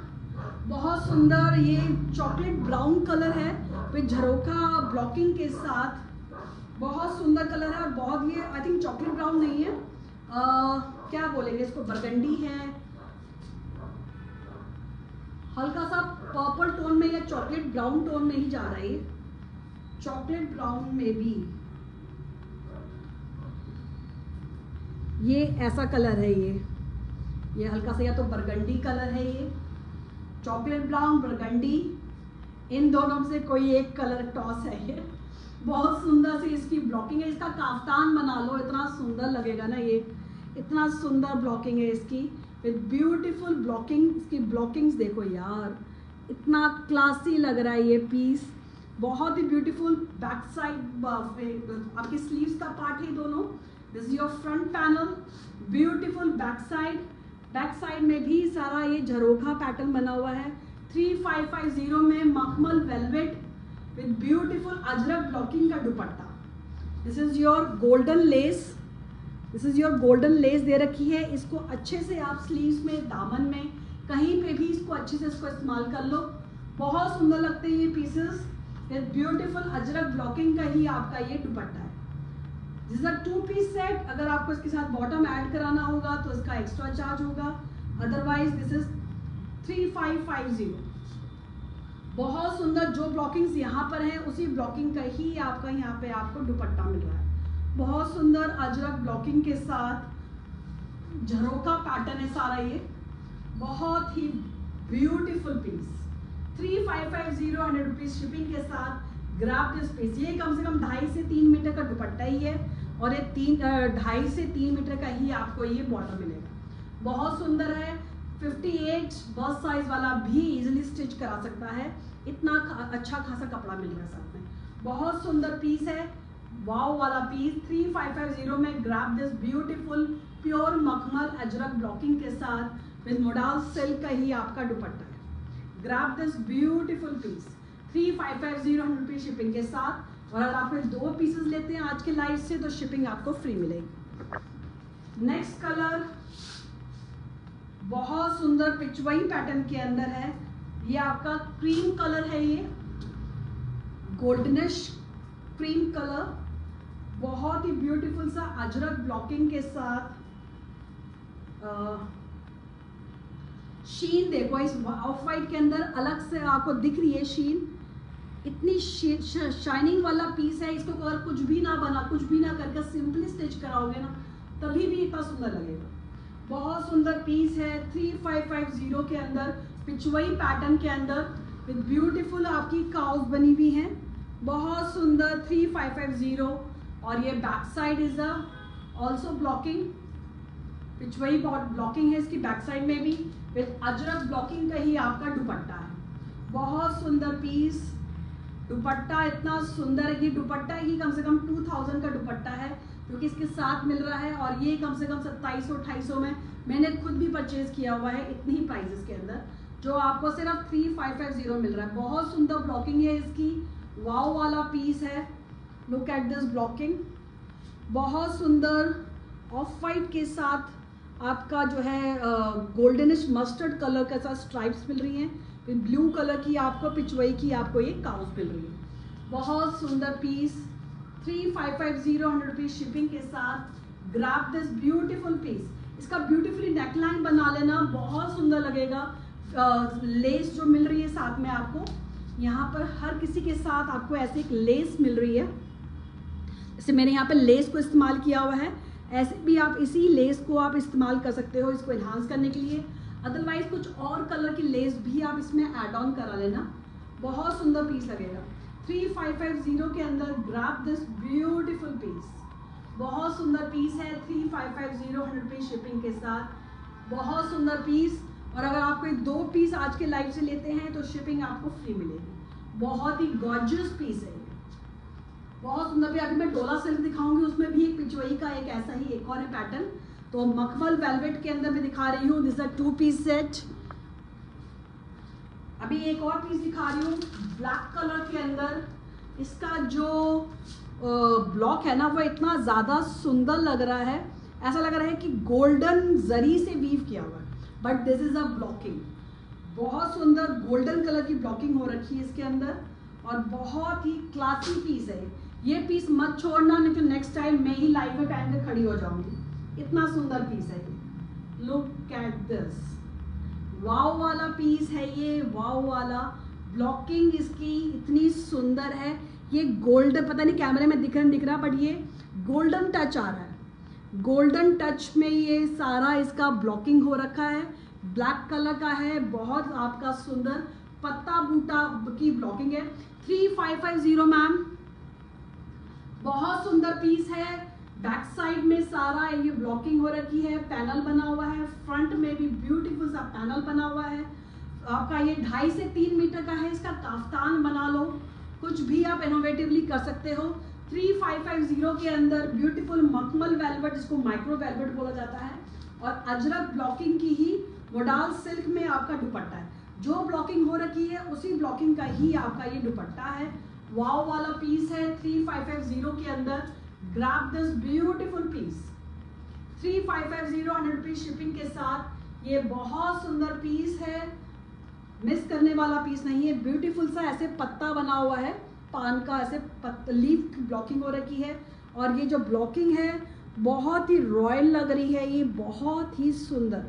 बहुत सुंदर, ये चॉकलेट ब्राउन कलर है विद झरोखा ब्लॉकिंग के साथ। बहुत सुंदर कलर है और बहुत, ये आई थिंक चॉकलेट ब्राउन नहीं है, क्या बोलेंगे इसको, बरगंडी है, हल्का सा पर्पल टोन में या चॉकलेट ब्राउन टोन में ही जा रहा है। चॉकलेट ब्राउन में भी ये ऐसा कलर है, ये हल्का सा या तो बरगंडी कलर है, ये चॉकलेट ब्राउन बरगंडी, इन दोनों से कोई एक कलर टॉस है ये। बहुत सुंदर सी इसकी ब्लॉकिंग है, इसका काफ्तान बना लो, इतना सुंदर लगेगा ना ये। इतना सुंदर ब्लॉकिंग है इसकी विद ब्यूटीफुल ब्लॉकिंग। इसकी ब्लॉकिंग्स देखो यार, इतना क्लासी लग रहा है ये पीस। बहुत ही ब्यूटीफुल बैक साइड, आपके स्लीव्स का पार्ट है दोनों। This is your front panel, beautiful back side में भी सारा ये झरोखा पैटर्न बना हुआ है। 3550 में मखमल velvet with beautiful ajrak blocking का dupatta. This is your golden lace दे रखी है। इसको अच्छे से आप स्लीव्स में, दामन में, कहीं पे भी इसको अच्छे से इसको इस्तेमाल कर लो। बहुत सुंदर लगते हैं ये pieces with beautiful ajrak blocking का ही आपका ये दुपट्टा है। This is a 2 piece set. अगर आपको इसके साथ बॉटम ऐड कराना होगा तो इसका एक्स्ट्रा चार्ज होगा, अदरवाइज दिस इज 3550। बहुत सुंदर, जो ब्लॉकिंग्स यहाँ पर हैं उसी ब्लॉकिंग का ही आपका यहाँ पे आपको दुपट्टा मिल रहा है। बहुत सुंदर अजरक ब्लॉकिंग के साथ झरोखा पैटर्न है सारा ये। बहुत ही ब्यूटीफुल पीस 3550, 100 रुपीज शिपिंग के साथ। Grab this piece. ये कम से कम 2.5 से 3 मीटर का दुपट्टा ही है और ये 2.5 से 3 मीटर का ही आपको ये बॉटम मिलेगा। बहुत सुंदर है। 58 बस्ट साइज वाला भी इजीली स्टिच करा सकता है, इतना अच्छा खासा कपड़ा मिल रहा है साथ में। बहुत सुंदर पीस है, वाव वाला पीस 3550 में। ग्रैब दिस ब्यूटीफुल प्योर मखमल अजरक ब्लॉकिंग के साथ विद मोडाल सिल्क का ही आपका दुपट्टा है। Grab this beautiful piece 3550, 100 rupees shipping के साथ। और अगर आप 2 पीसेस लेते हैं आज के लाइव से तो शिपिंग आपको फ्री मिलेगी। नेक्स्ट कलर बहुत सुंदर पिचवई पैटर्न के अंदर है। ये आपका क्रीम कलर है, ये गोल्डनिश क्रीम कलर। बहुत ही ब्यूटीफुल सा अजरक ब्लॉकिंग के साथ। शीन देखो इस ऑफ वाइट के अंदर अलग से आपको दिख रही है शीन। इतनी शाइनिंग वाला पीस है। इसको अगर कुछ भी ना करके सिंपली स्टिच कराओगे ना, तभी भी इतना सुंदर लगेगा। बहुत सुंदर पीस है 3550 के अंदर, पिचवई पैटर्न के अंदर विद ब्यूटीफुल आपकी काउस बनी हुई हैं। बहुत सुंदर 3550। और ये back side is also blocking, pichwai blocking है इसकी बैक साइड में भी विद अजरक ब्लॉकिंग का ही आपका दुपट्टा है। बहुत सुंदर पीस। दुपट्टा इतना सुंदर है, ये दुपट्टा ही कम से कम 2000 का दुपट्टा है जो कि इसके साथ मिल रहा है, और ये कम से कम 2700-2800 में मैंने खुद भी परचेज किया हुआ है इतनी ही प्राइजेस के अंदर, जो आपको सिर्फ 3550 मिल रहा है। बहुत सुंदर ब्लॉकिंग है इसकी, वाव वाला पीस है। लुक एट दिस ब्लॉकिंग, बहुत सुंदर ऑफ वाइट के साथ आपका जो है गोल्डनिश मस्टर्ड कलर के साथ स्ट्राइप्स मिल रही हैं, फिर ब्लू कलर की आपको पिचवई की आपको ये काउस मिल रही है। बहुत सुंदर पीस, 3550 100 रुपीज शिपिंग के साथ। ग्रैब दिस ब्यूटीफुल पीस, इसका ब्यूटीफुली नेकलाइन बना लेना, बहुत सुंदर लगेगा। लेस जो मिल रही है साथ में आपको, यहाँ पर हर किसी के साथ आपको ऐसे एक लेस मिल रही है, जैसे मैंने यहाँ पे लेस को इस्तेमाल किया हुआ है, ऐसे भी आप इसी लेस को आप इस्तेमाल कर सकते हो इसको इन्हांस करने के लिए। अदरवाइज कुछ और कलर की लेस भी आप इसमें ऐड ऑन करा लेना, बहुत सुंदर पीस लगेगा। 3550 के अंदर ग्रैब दिस ब्यूटीफुल पीस, बहुत सुंदर पीस है। 3550 100 रुपीज शिपिंग के साथ, बहुत सुंदर पीस। और अगर आप कोई 2 पीस आज के लाइव से लेते हैं तो शिपिंग आपको फ्री मिलेगी। बहुत ही गॉर्जियस पीस है ये, बहुत सुंदर। भी अभी मैं डोला सिल्क दिखाऊंगी, उसमें भी एक पिचवई का एक ऐसा ही एक और है पैटर्न। तो मखमल वेलवेट के अंदर मैं दिखा रही हूँ, दिस 2 पीस सेट। अभी एक और पीस दिखा रही हूँ ब्लैक कलर के अंदर। इसका जो ब्लॉक है ना वो इतना ज़्यादा सुंदर लग रहा है, ऐसा लग रहा है कि गोल्डन जरी से वीव किया हुआ है, but this is a blocking. बहुत सुंदर गोल्डन कलर की ब्लॉकिंग हो रखी है इसके अंदर, और बहुत ही क्लासी पीस है ये पीस मत छोड़ना, नहीं तो नेक्स्ट टाइम मैं ही लाइव में पहन कर खड़ी हो जाऊंगी। इतना सुंदर पीस है ये, लुक एट दिस, वाव वाला पीस है ये, वाव वाला। ब्लॉकिंग इसकी इतनी सुंदर है, ये गोल्ड, पता नहीं कैमरे में दिख रहा बट ये गोल्डन टच आ रहा है। गोल्डन टच में ये सारा इसका ब्लॉकिंग हो रखा है, ब्लैक कलर का है, बहुत आपका सुंदर पत्ता बूटा की ब्लॉकिंग है। 3550 मैम, बहुत सुंदर पीस है। बैक साइड में सारा ये ब्लॉकिंग हो रखी है, पैनल बना हुआ है, फ्रंट में भी ब्यूटीफुल सा पैनल बना हुआ है। आपका ये 2.5 से 3 मीटर का है, इसका काफ्तान बना लो, कुछ भी आप इनोवेटिवली कर सकते हो। 3550 के अंदर ब्यूटीफुल मखमल वेलवेट, जिसको माइक्रो वेलवेट बोला जाता है, और अजरक ब्लॉकिंग की ही मोडाल सिल्क में आपका दुपट्टा है। जो ब्लॉकिंग हो रखी है उसी ब्लॉकिंग का ही आपका ये दुपट्टा है। वाव वाला पीस है 3550 के अंदर। Grab this beautiful piece, 3550 100 rupees shipping के साथ। ये बहुत सुंदर पीस है, मिस करने वाला पीस नहीं है। ब्यूटीफुल सा ऐसे पत्ता बना हुआ है, पान का ऐसे लीफ ब्लॉकिंग हो रखी है, और ये जो ब्लॉकिंग है बहुत ही रॉयल लग रही है, ये बहुत ही सुंदर,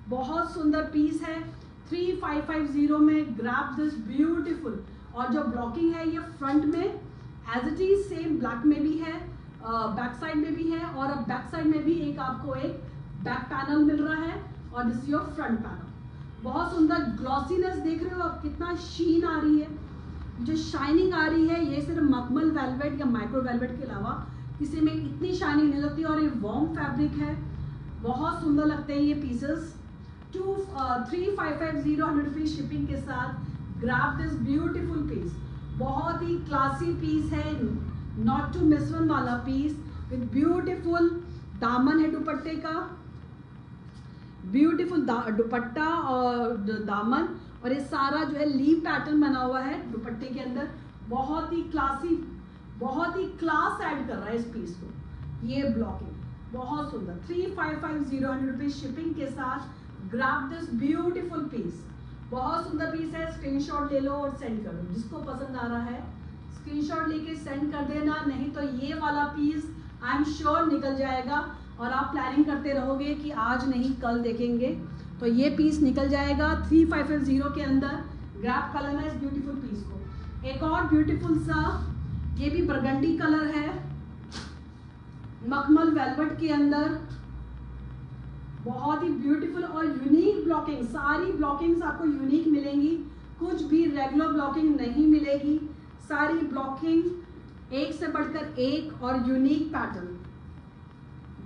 बहुत सुंदर पीस है। 3550 में ग्रैब दिस ब्यूटीफुल। और जो ब्लॉकिंग है ये फ्रंट में as it is same black में भी है, बैक साइड में भी है, और अब बैक साइड में भी एक आपको एक बैक पैनल मिल रहा है, और दिस योर फ्रंट पैनल। बहुत सुंदर ग्लॉसीनेस देख रहे हो आप, कितना शीन आ रही है, जो शाइनिंग आ रही है, ये सिर्फ मखमल वेलवेट या माइक्रो वेलवेट के अलावा किसी में इतनी शाइनिंग नहीं लगती, और ये वार्म फैब्रिक है, बहुत सुंदर लगते हैं ये पीसेस। 3550 100 रुपीज शिपिंग के साथ। ग्रैब दिस ब्यूटीफुल पीस, बहुत ही क्लासी पीस है, नॉट टू मिस वन वाला पीस, विद ब्यूटीफुल दामन है दुपट्टे का, ब्यूटीफुल दुपट्टा और दामन, और ये सारा जो है लीव पैटर्न बना हुआ है दुपट्टे के अंदर। बहुत ही क्लासी, बहुत ही क्लास ऐड कर रहा है इस पीस को ये ब्लॉकिंग, बहुत सुंदर। 3550 100 रुपीज शिपिंग के साथ। ग्रैब दिस ब्यूटीफुल पीस, बहुत सुंदर पीस है। स्क्रीनशॉट ले लो और सेंड कर दो, जिसको पसंद आ रहा है स्क्रीनशॉट लेके सेंड कर देना, नहीं तो ये वाला पीस आई एम श्योर निकल जाएगा, और आप प्लानिंग करते रहोगे कि आज नहीं कल देखेंगे, तो ये पीस निकल जाएगा। 3550 के अंदर ग्रैब कर लेना इस ब्यूटीफुल पीस को। एक और ब्यूटीफुल सा, ये भी बरगंडी कलर है, मखमल वेलवेट के अंदर, बहुत ही ब्यूटीफुल और यूनिक ब्लॉकिंग। सारी ब्लॉकिंग्स आपको यूनिक मिलेंगी, कुछ भी रेगुलर ब्लॉकिंग नहीं मिलेगी, सारी ब्लॉकिंग एक से बढ़कर एक और यूनिक पैटर्न।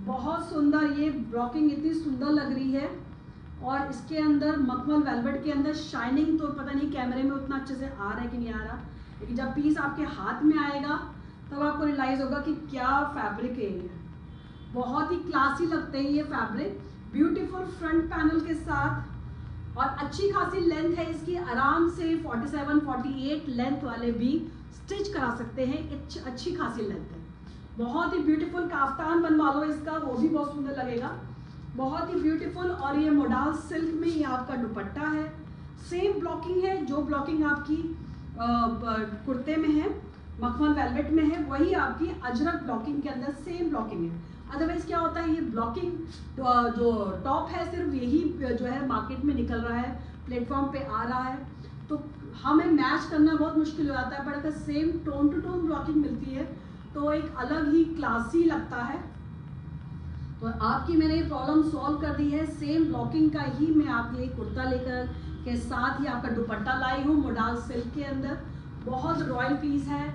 बहुत सुंदर ये ब्लॉकिंग, इतनी सुंदर लग रही है, और इसके अंदर मखमल वेलवेट के अंदर शाइनिंग तो पता नहीं कैमरे में उतना अच्छे से आ रहा है कि नहीं आ रहा, लेकिन जब पीस आपके हाथ में आएगा तब आपको रियलाइज होगा कि क्या फैब्रिक है ये। बहुत ही क्लासी लगते हैं ये फैब्रिक, ब्यूटीफुल फ्रंट पैनल के साथ और अच्छी खासी लेंथ है इसकी, आराम से 47-48 लेंथ वाले भी स्टिच करा सकते हैं, अच्छी खासी लेंथ है। बहुत ही ब्यूटीफुल काफ्तान बनवा लो इसका, वो भी बहुत सुंदर लगेगा, बहुत ही ब्यूटीफुल। और ये मोडाल सिल्क में ये आपका दुपट्टा है, सेम ब्लॉकिंग है जो ब्लॉकिंग आपकी कुर्ते में है, मखमल वेलवेट में है, वही आपकी अजरक ब्लॉकिंग के अंदर सेम ब्लॉकिंग है। अदरवाइज क्या होता है, ये ब्लॉकिंग जो टॉप है सिर्फ यही जो है मार्केट में निकल रहा है, प्लेटफॉर्म पे आ रहा है, तो हमें मैच करना बहुत मुश्किल हो जाता है। बट अगर same tone two tone blocking मिलती है तो एक अलग ही क्लासी लगता है। तो आपकी मैंने ये प्रॉब्लम सॉल्व कर दी है, सेम ब्लॉकिंग का ही मैं आपके लिए कुर्ता लेकर के साथ ही आपका दुपट्टा लाई हूँ मोडाल सिल्क के अंदर। बहुत रॉयल पीस है,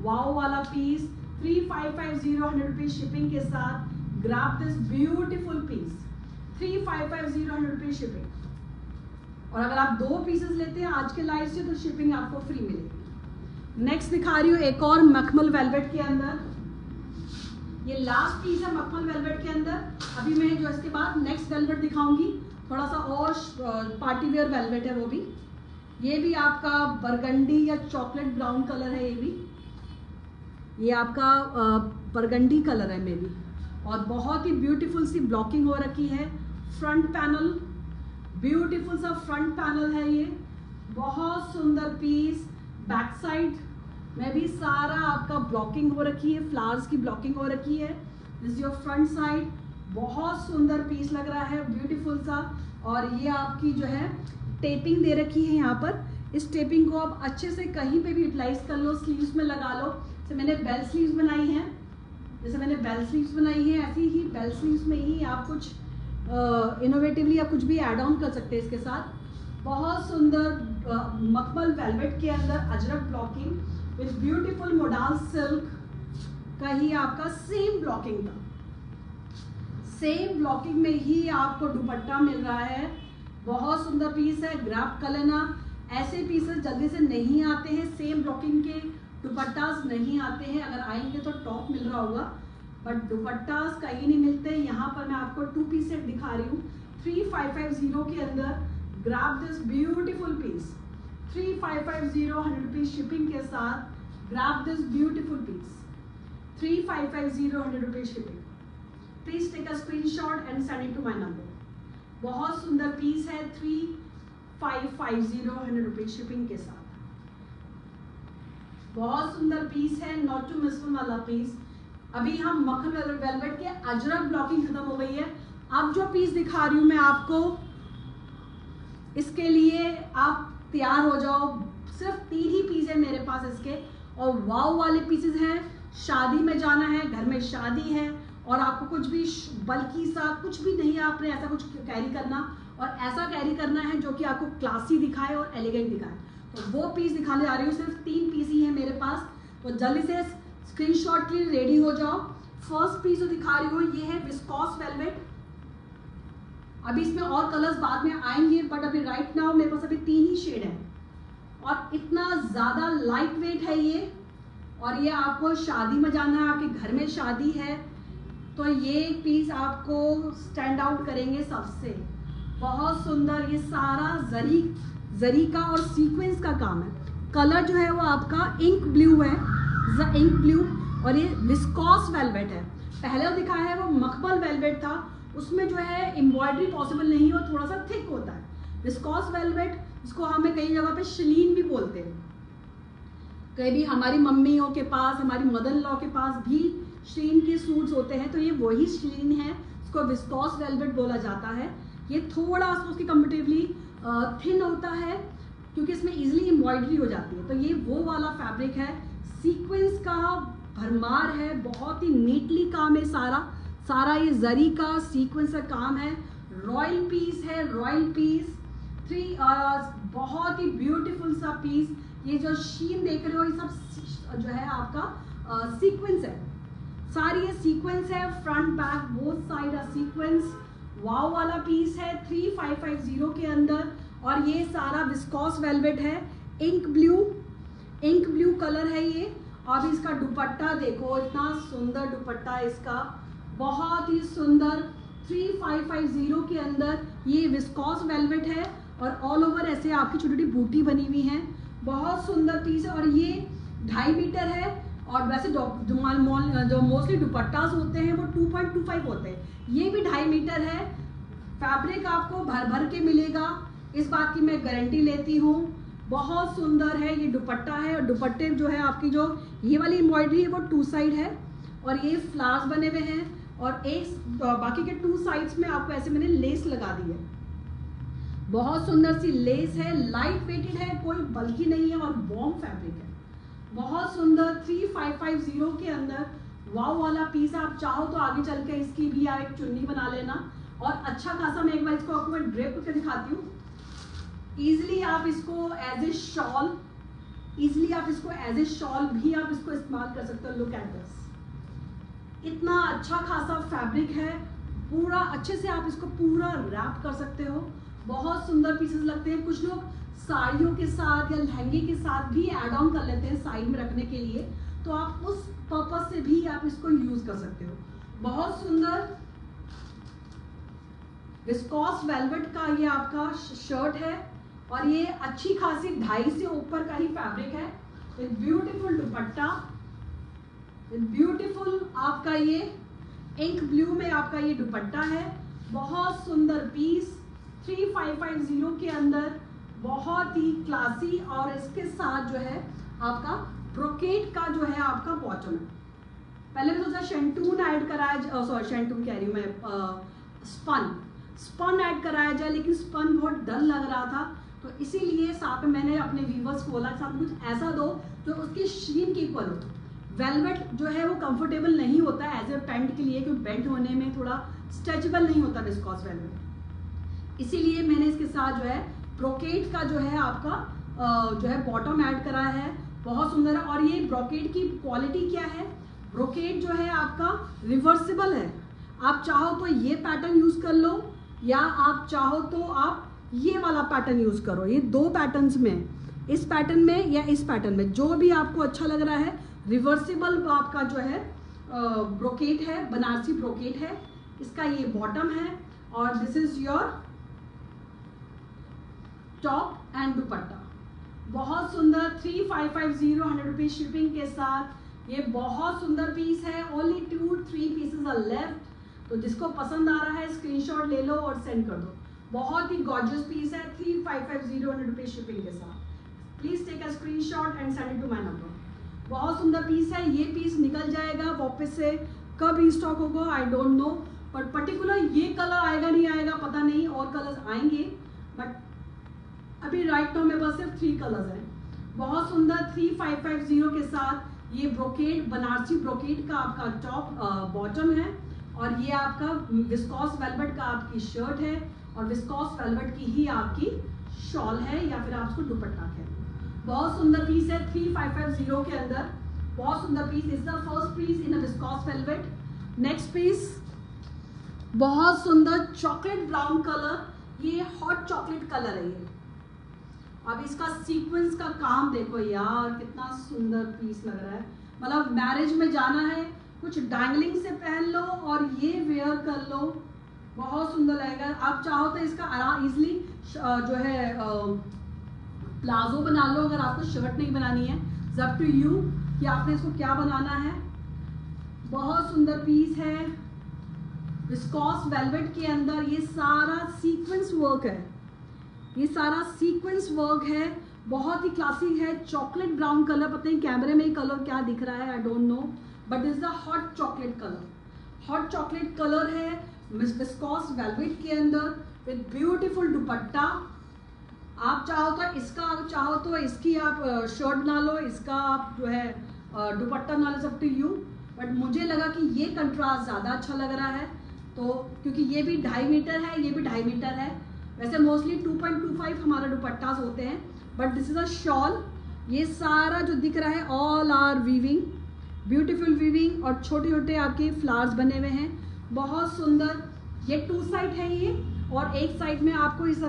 वाओ वाला पीस, 3550 100 रुपीज शिपिंग के साथ। Grab this beautiful piece, 3550 100 rupees shipping. और अगर आप 2 पीसेस लेते हैं आज के लाइव से तो शिपिंग आपको फ्री मिलेगी। नेक्स्ट दिखा रही हूँ एक और मखमल वेलवेट के अंदर, ये लास्ट पीस है मखमल वेलवेट के अंदर। अभी मैं जो इसके बाद नेक्स्ट वेलवेट दिखाऊंगी, थोड़ा सा और पार्टी वेयर वेलवेट है वो भी। ये भी आपका बरगंडी या चॉकलेट ब्राउन कलर है, ये आपका बरगंडी कलर है मे बी, और बहुत ही ब्यूटीफुल सी ब्लॉकिंग हो रखी है। फ्रंट पैनल, ब्यूटीफुल सा फ्रंट पैनल है ये, बहुत सुंदर पीस। बैक साइड में भी सारा आपका ब्लॉकिंग हो रखी है, फ्लावर्स की ब्लॉकिंग हो रखी है। This is your front side, बहुत सुंदर पीस लग रहा है, ब्यूटीफुल सा। और ये आपकी जो है टेपिंग दे रखी है यहाँ पर, इस टेपिंग को आप अच्छे से कहीं पे भी यूटिलाइज कर लो, स्लीव्स में लगा लो। जैसे मैंने बेल स्लीव्स बनाई है, ऐसी ही बेल स्लीव्स में ही आप कुछ इनोवेटिवली या कुछ भी ऐड ऑन कर सकते हैं इसके साथ। बहुत सुंदर मखमल वेलवेट के अंदर Ajrak blocking with beautiful modal silk का ही आपका सेम ब्लॉकिंग में ही आपको दुपट्टा मिल रहा है। बहुत सुंदर पीस है, ग्रैब कर लेना। ऐसे पीसेस जल्दी से नहीं आते हैं, सेम ब्लॉकिंग के दुपट्टास नहीं आते हैं, अगर आएंगे तो टॉप मिल रहा होगा बट दुपट्टास कहीं नहीं मिलते। यहाँ पर मैं आपको 2 पीस सेट दिखा रही हूँ 3550 के अंदर। Grab this beautiful piece, 3550 100 rupees shipping के साथ। Grab this beautiful piece, 3550 100 rupees shipping. Please take a screenshot and send it to my number. बहुत सुंदर पीस है, 3550 100 रुपीज शिपिंग के साथ। बहुत सुंदर पीस है, नॉट टू मिस वाला पीस। अभी हम मखमल वेलवेट के अजरक ब्लॉकिंग खत्म हो गई है। अब जो पीस दिखा रही हूँ मैं आपको, इसके लिए आप तैयार हो जाओ। सिर्फ 3 ही पीस है मेरे पास इसके, और वाव वाले पीसेस हैं। शादी में जाना है, घर में शादी है और आपको कुछ भी बल्कि सा कुछ भी नहीं, आपने ऐसा कुछ कैरी करना, और ऐसा कैरी करना है जो कि आपको क्लासी दिखाए और एलिगेंट दिखाए, तो वो पीस दिखाने जा रही हूँ। सिर्फ 3 पीस ही है मेरे पास, तो जल्दी से स्क्रीनशॉट के लिए रेडी हो जाओ। फर्स्ट पीस जो दिखा रही हूँ ये है विस्कोस वेलवेट। अभी इसमें और कलर्स बाद में आएंगे बट अभी राइट नाउ मेरे पास अभी 3 ही शेड है, और इतना ज़्यादा लाइट वेट है ये। और ये आपको शादी में जाना है, आपके घर में शादी है, तो ये पीस आपको स्टैंड आउट करेंगे सबसे। बहुत सुंदर, ये सारा जरी का और सीक्वेंस का काम है। कलर जो है वो आपका इंक ब्लू है, इंक ब्लू, और ये विस्कोस वेलवेट है। पहले वो दिखाया है वो मखमल वेलवेट था, उसमें जो है एम्ब्रॉयडरी पॉसिबल नहीं हो, थोड़ा सा थिक होता है। विस्कोस वेलवेट, इसको हमें कई जगह पे शलीन भी बोलते हैं। कभी हमारी मम्मियों के पास, हमारी मदर इन लॉ के पास भी शलीन के सूट्स होते हैं, तो ये वही शलीन है, इसको विस्कोस वेलवेट बोला जाता है। ये थोड़ा सा उसकी कंपेरेटिवली थिन होता है क्योंकि इसमें इजीली एम्ब्रॉयडरी हो जाती है, तो ये वो वाला फैब्रिक है। सीक्वेंस का भरमार है, बहुत ही नीटली काम है, सारा ये जरी का सीक्वेंस का काम है। रॉयल पीस है, रॉयल पीस। 3 बहुत ही ब्यूटीफुल सा पीस। ये जो शीन देख रहे हो ये सब जो है आपका सीक्वेंस है, सारी ये सीक्वेंस है। Front back both side sequence, wow वाला पीस है 3550 के अंदर। और ये सारा विस्कॉस वेलवेट है, इंक ब्लू कलर है ये। अब इसका दुपट्टा देखो, इतना सुंदर दुपट्टा इसका, बहुत ही सुंदर 3550 के अंदर ये विस्कॉस वेलवेट है। और ऑल ओवर ऐसे आपकी छोटी छोटी बूटी बनी हुई है, बहुत सुंदर पीस है। और ये 2.5 मीटर है। और वैसे जो मोस्टली दुपट्टास होते हैं वो 2.25 होते हैं, ये भी 2.5 मीटर है। फैब्रिक आपको भर भर के मिलेगा, इस बात की मैं गारंटी लेती हूँ। बहुत सुंदर है ये दुपट्टा है। और दुपट्टे जो है आपकी जो ये वाली एम्ब्रॉयडरी है वो 2 साइड है और ये फ्लावर्स बने हुए हैं। और एक बाकी के 2 साइड्स में आपको ऐसे मैंने लेस लगा दी है, बहुत सुंदर सी लेस है, लाइट वेटेड है, कोई बल्कि नहीं है और वॉर्म फैब्रिक है, बहुत सुंदर 3550 के अंदर वाव वाला पीस। आप चाहो तो आगे चल के इसकी भी आप एक चुन्नी बना लेना। और अच्छा खासा मैं एक बार इसको आपको मैं ड्रेप करके दिखाती हूँ। इजिली आप इसको एज ए शॉल भी आप इसको इस्तेमाल कर सकते हो। लुक एट दिस, इतना अच्छा खासा फैब्रिक है, पूरा अच्छे से आप इसको पूरा रैप कर सकते हो। बहुत सुंदर पीसेस लगते हैं। कुछ लोग साड़ियों के साथ या लहंगे के साथ भी ऐड ऑन कर लेते हैं साइड में रखने के लिए, तो आप उस पर्पस से भी आप इसको यूज कर सकते हो। बहुत सुंदर विस्कॉस वेलवेट का ये आपका शर्ट है और ये अच्छी खासी 2.5 से ऊपर का ही फैब्रिक है। With beautiful dupatta, with beautiful आपका ये इंक ब्लू में आपका ये दुपट्टा है। बहुत सुंदर पीस 3550 के अंदर, बहुत ही क्लासी। और इसके साथ जो है आपका ब्रोकेट का जो है आपका बॉटम है। पहले मैं सोचा शेंटून ऐड कराया, सॉरी शेंटून कह रही हूँ मैं, स्पन ऐड कराया जाए, लेकिन स्पन बहुत डल लग रहा था, तो इसीलिए साथ में मैंने अपने व्यूवर्स को बोला साथ कुछ ऐसा दो जो उसकी शीन की इक्वल हो। वेलवेट जो है वो कंफर्टेबल नहीं होता है एज ए पैंट के लिए, क्योंकि बेंट होने में थोड़ा स्ट्रेचेबल नहीं होता विस्कॉस वेलवेट, इसीलिए मैंने इसके साथ जो है ब्रोकेट का जो है आपका जो है बॉटम ऐड कराया है। बहुत सुंदर है। और ये ब्रोकेट की क्वालिटी क्या है, ब्रोकेट जो है आपका रिवर्सिबल है। आप चाहो तो ये पैटर्न यूज कर लो या आप चाहो तो आप ये वाला पैटर्न यूज करो। ये 2 पैटर्न्स में, इस पैटर्न में या इस पैटर्न में, जो भी आपको अच्छा लग रहा है। रिवर्सिबल आपका जो है ब्रोकेट है, बनारसी ब्रोकेट है। इसका ये बॉटम है और this is your top and दुपट्टा। बहुत सुंदर 3550 100 रुपीज शिपिंग के साथ। ये बहुत सुंदर पीस है। ओनली 2-3 पीसेस आर लेफ्ट, तो जिसको पसंद आ रहा है स्क्रीनशॉट ले लो और सेंड कर दो। बहुत ही गॉर्जियस पीस है 3550 100 रुपीज शिपिंग के साथ। Please take a screenshot and send it to my number. बहुत सुंदर पीस है। ये पीस निकल जाएगा वापस से, कब स्टॉक होगा I don't know, but particular ये कलर आएगा नहीं आएगा पता नहीं, और कलर्स आएंगे, बट अभी राइट नाउ मेरे पास सिर्फ 3 कलर्स हैं। बहुत सुंदर 3550 के साथ ये ब्रोकेट, बनारसी ब्रोकेट का आपका टॉप बॉटम है और ये आपका विस्कॉस वेलवेट का आपकी शर्ट है और विस्कॉस वेलवेट की ही आपकी शॉल है या फिर आप उसको दुपट्टा कहें। बहुत सुंदर पीस है 3550 के अंदर, बहुत सुंदर piece. Is the first piece in a viscose velvet. Next piece बहुत सुंदर चॉकलेट ब्राउन कलर, ये हॉट चॉकलेट कलर है ये। अब इसका सीक्वेंस का काम देखो यार, कितना सुंदर पीस लग रहा है। मतलब मैरिज में जाना है, कुछ डैंगलिंग से पहन लो और ये वेयर कर लो, बहुत सुंदर लगेगा। आप चाहो तो इसका आराम इजली जो है प्लाजो बना लो, अगर आपको शर्ट नहीं बनानी है। अप टू यू कि आपने इसको क्या बनाना है। बहुत सुंदर पीस है विस्कॉस वेलवेट के अंदर। ये सारा सीक्वेंस वर्क है, ये सारा सीक्वेंस वर्क है, बहुत ही क्लासिक है। चॉकलेट ब्राउन कलर, पता नहीं कैमरे में कलर क्या दिख रहा है I don't know, but this is the hot chocolate colour. Hot chocolate colour है विस्कॉस वेलवेट के अंदर विद ब्यूटीफुल दुपट्टा। आप चाहो तो इसकी आप शर्ट बना लो, इसका आप जो है दुपट्टा बना लो, सब टू यू। बट मुझे लगा कि ये कंट्रास्ट ज़्यादा अच्छा लग रहा है, तो क्योंकि ये भी 2.5 मीटर है, ये भी 2.5 मीटर है। वैसे मोस्टली 2.25 हमारा दुपट्टास होते हैं, but this is a shawl. ये सारा जो दिख रहा है all are weaving, beautiful weaving और छोटे छोटे आपके फ्लावर्स बने हुए हैं। बहुत सुंदर ये 2 साइड है ये, और एक साइड में आपको इस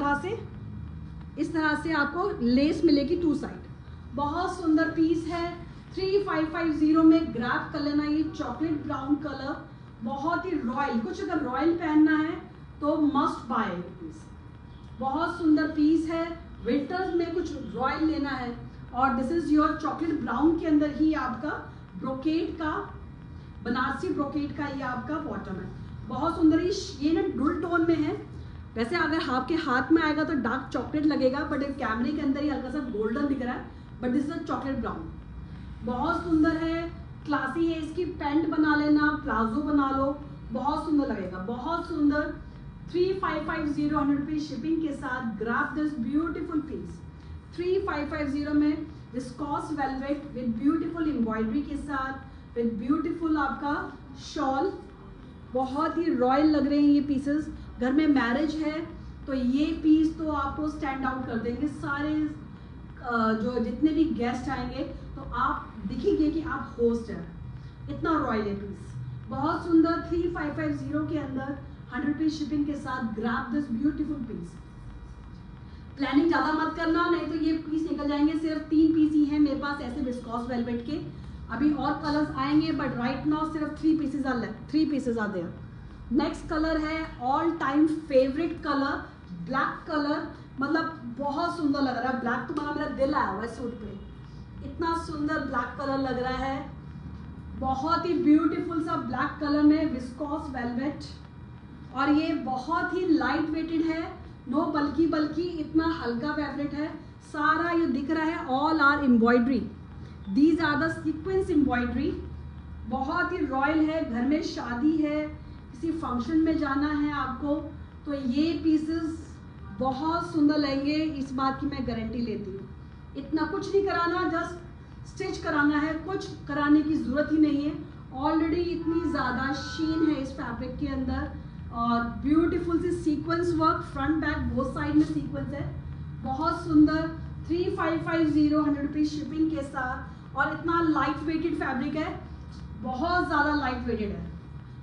तरह से आपको लेस मिलेगी 2 साइड। बहुत सुंदर पीस है। 3550 में ग्रैब कर लेना, ये चॉकलेट ब्राउन कलर, बहुत ही रॉयल, कुछ अगर रॉयल पहनना है तो मस्ट बाय पीस। बहुत सुंदर पीस है, विंटर्स में कुछ रॉयल लेना है। और this is your chocolate brown के अंदर ही आपका ब्रोकेट का, बनारसी ब्रोकेट का ये आपका बॉटम है। बहुत सुंदर, ये ना डुल टोन में है। वैसे अगर आपके हाथ में आएगा तो डार्क चॉकलेट लगेगा, बट कैमरे के अंदर ही हल्का सा गोल्डन दिख रहा है, but this is chocolate brown. बहुत सुंदर है, क्लासी है। इसकी पैंट बना लेना, प्लाजो बना लो, बहुत सुंदर लगेगा। बहुत सुंदर 3550 100 रुपीज शिपिंग के साथ। ग्रैब दिस ब्यूटीफुल पीस 3550 में viscous velvet with beautiful embroidery के साथ, विद ब्यूटीफुल आपका शॉल। बहुत ही रॉयल लग रहे हैं ये पीसेस। घर में मैरिज है तो ये पीस तो आपको स्टैंड आउट कर देंगे। सारे जो जितने भी गेस्ट आएंगे तो आप दिखेंगे कि आप होस्ट हैं, इतना रॉयल है पीस। बहुत सुंदर 3550 के अंदर 100 रुपीज शिपिंग के साथ। Grab this beautiful piece. Planning ज़्यादा मत करना, नहीं तो ये पीस निकल जाएंगे। सिर्फ 3 पीस ही हैं मेरे पास ऐसे विस्कॉस वेलवेट के। अभी और कलर्स आएंगे, बट राइट नाउ सिर्फ 3 pieces are left, 3 pieces are there. Next colour है all time favourite colour, black colour. मतलब बहुत सुंदर लग रहा है ब्लैक, तुम्हारा मेरा दिल आया हुआ है सूट पे, इतना सुंदर ब्लैक कलर लग रहा है। बहुत ही ब्यूटीफुल सा ब्लैक कलर में विस्कॉस वेलवेट, और ये बहुत ही लाइट वेटेड है, नो बल्कि इतना हल्का फैब्रिक है। सारा ये दिख रहा है all are embroidery, these are the sequence embroidery. बहुत ही रॉयल है, घर में शादी है, किसी फंक्शन में जाना है आपको, तो ये पीसेस बहुत सुंदर लगेंगे, इस बात की मैं गारंटी लेती हूँ। इतना कुछ नहीं कराना, जस्ट स्टिच कराना है, कुछ कराने की ज़रूरत ही नहीं है। ऑलरेडी इतनी ज़्यादा शीन है इस फैब्रिक के अंदर, और ब्यूटीफुल सी sequence work, front back both side में सीक्वेंस है। बहुत सुंदर 3550 100 रुपीज शिपिंग के साथ, और इतना लाइट वेटेड फैब्रिक है, बहुत ज़्यादा लाइट वेटेड है।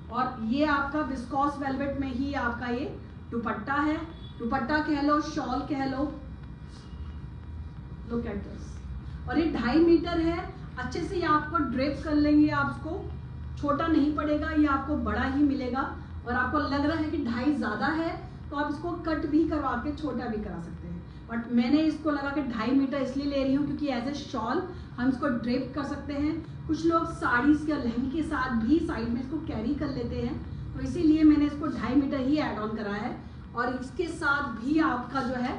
और ये आपका विस्कॉस वेलवेट में ही आपका ये दुपट्टा है, दुपट्टा कह लो, शॉल कह लो। Look at this. और ये 2.5 मीटर है, अच्छे से ये आपको ड्रेप कर लेंगे, आपको छोटा नहीं पड़ेगा, ये आपको बड़ा ही मिलेगा। और आपको लग रहा है कि 2.5 ज़्यादा है तो आप इसको कट भी करवा के छोटा भी करा सकते हैं, बट मैंने इसको लगा कि 2.5 मीटर इसलिए ले रही हूँ क्योंकि एज ए शॉल हम इसको ड्रेप कर सकते हैं। कुछ लोग साड़ीज़ या लहंगे के साथ भी साइड में इसको कैरी कर लेते हैं, तो इसीलिए मैंने इसको 2.5 मीटर ही ऐड ऑन करा है। और इसके साथ भी आपका जो है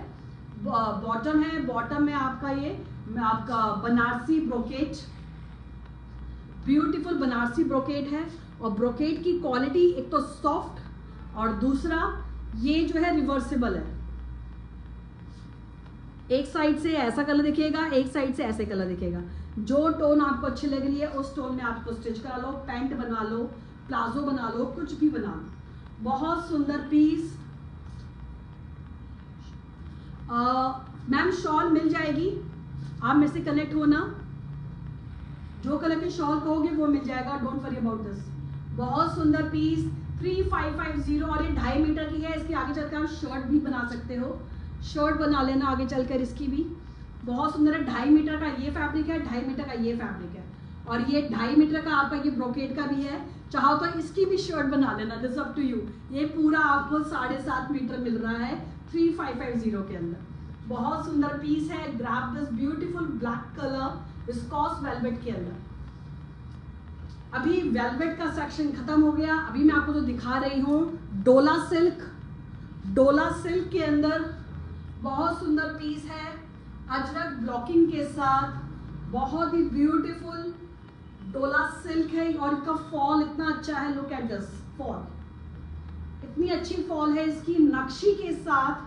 बॉटम है, बॉटम में आपका ये आपका Banarasi brocade, beautiful Banarasi brocade है। और ब्रोकेट की क्वालिटी एक तो सॉफ्ट, और दूसरा ये जो है रिवर्सिबल है। एक साइड से ऐसा कलर दिखेगा, एक साइड से ऐसे कलर दिखेगा। जो टोन आपको अच्छी लग रही है उस टोन में आपको स्टिच करा लो, पैंट बना लो, प्लाजो बना लो, कुछ भी बना लो। बहुत सुंदर पीस। मैम शॉल मिल जाएगी, आप मेरे से कनेक्ट होना, जो कलर की शॉल कहोगे वो मिल जाएगा, डोंट वरी अबाउट दिस। बहुत सुंदर पीस 3550, और ये 2.5 मीटर की है। इसके आगे चलकर आप शर्ट भी बना सकते हो, शर्ट बना लेना आगे चलकर इसकी भी। बहुत सुंदर है, 2.5 मीटर का ये फैब्रिक है, 2.5 मीटर का ये फैब्रिक है, और ये 2.5 मीटर का आपका ये ब्रोकेट का भी है। चाहो तो इसकी भी शर्ट बना लेना, दिस अप टू यू। ये पूरा आपको 7.5 मीटर मिल रहा है 3550 के अंदर। बहुत सुंदर पीस है। Grab this beautiful black colour viscous velvet के अंदर। अभी वेलवेट का सेक्शन खत्म हो गया, अभी मैं आपको जो दिखा रही हूँ डोला सिल्क। डोला सिल्क के अंदर बहुत सुंदर पीस है, अजरक ब्लॉकिंग के साथ, बहुत ही ब्यूटीफुल डोला सिल्क है। और इसका फॉल इतना अच्छा है, लुक एट दिस फॉल, इतनी अच्छी फॉल है इसकी नक्शी के साथ।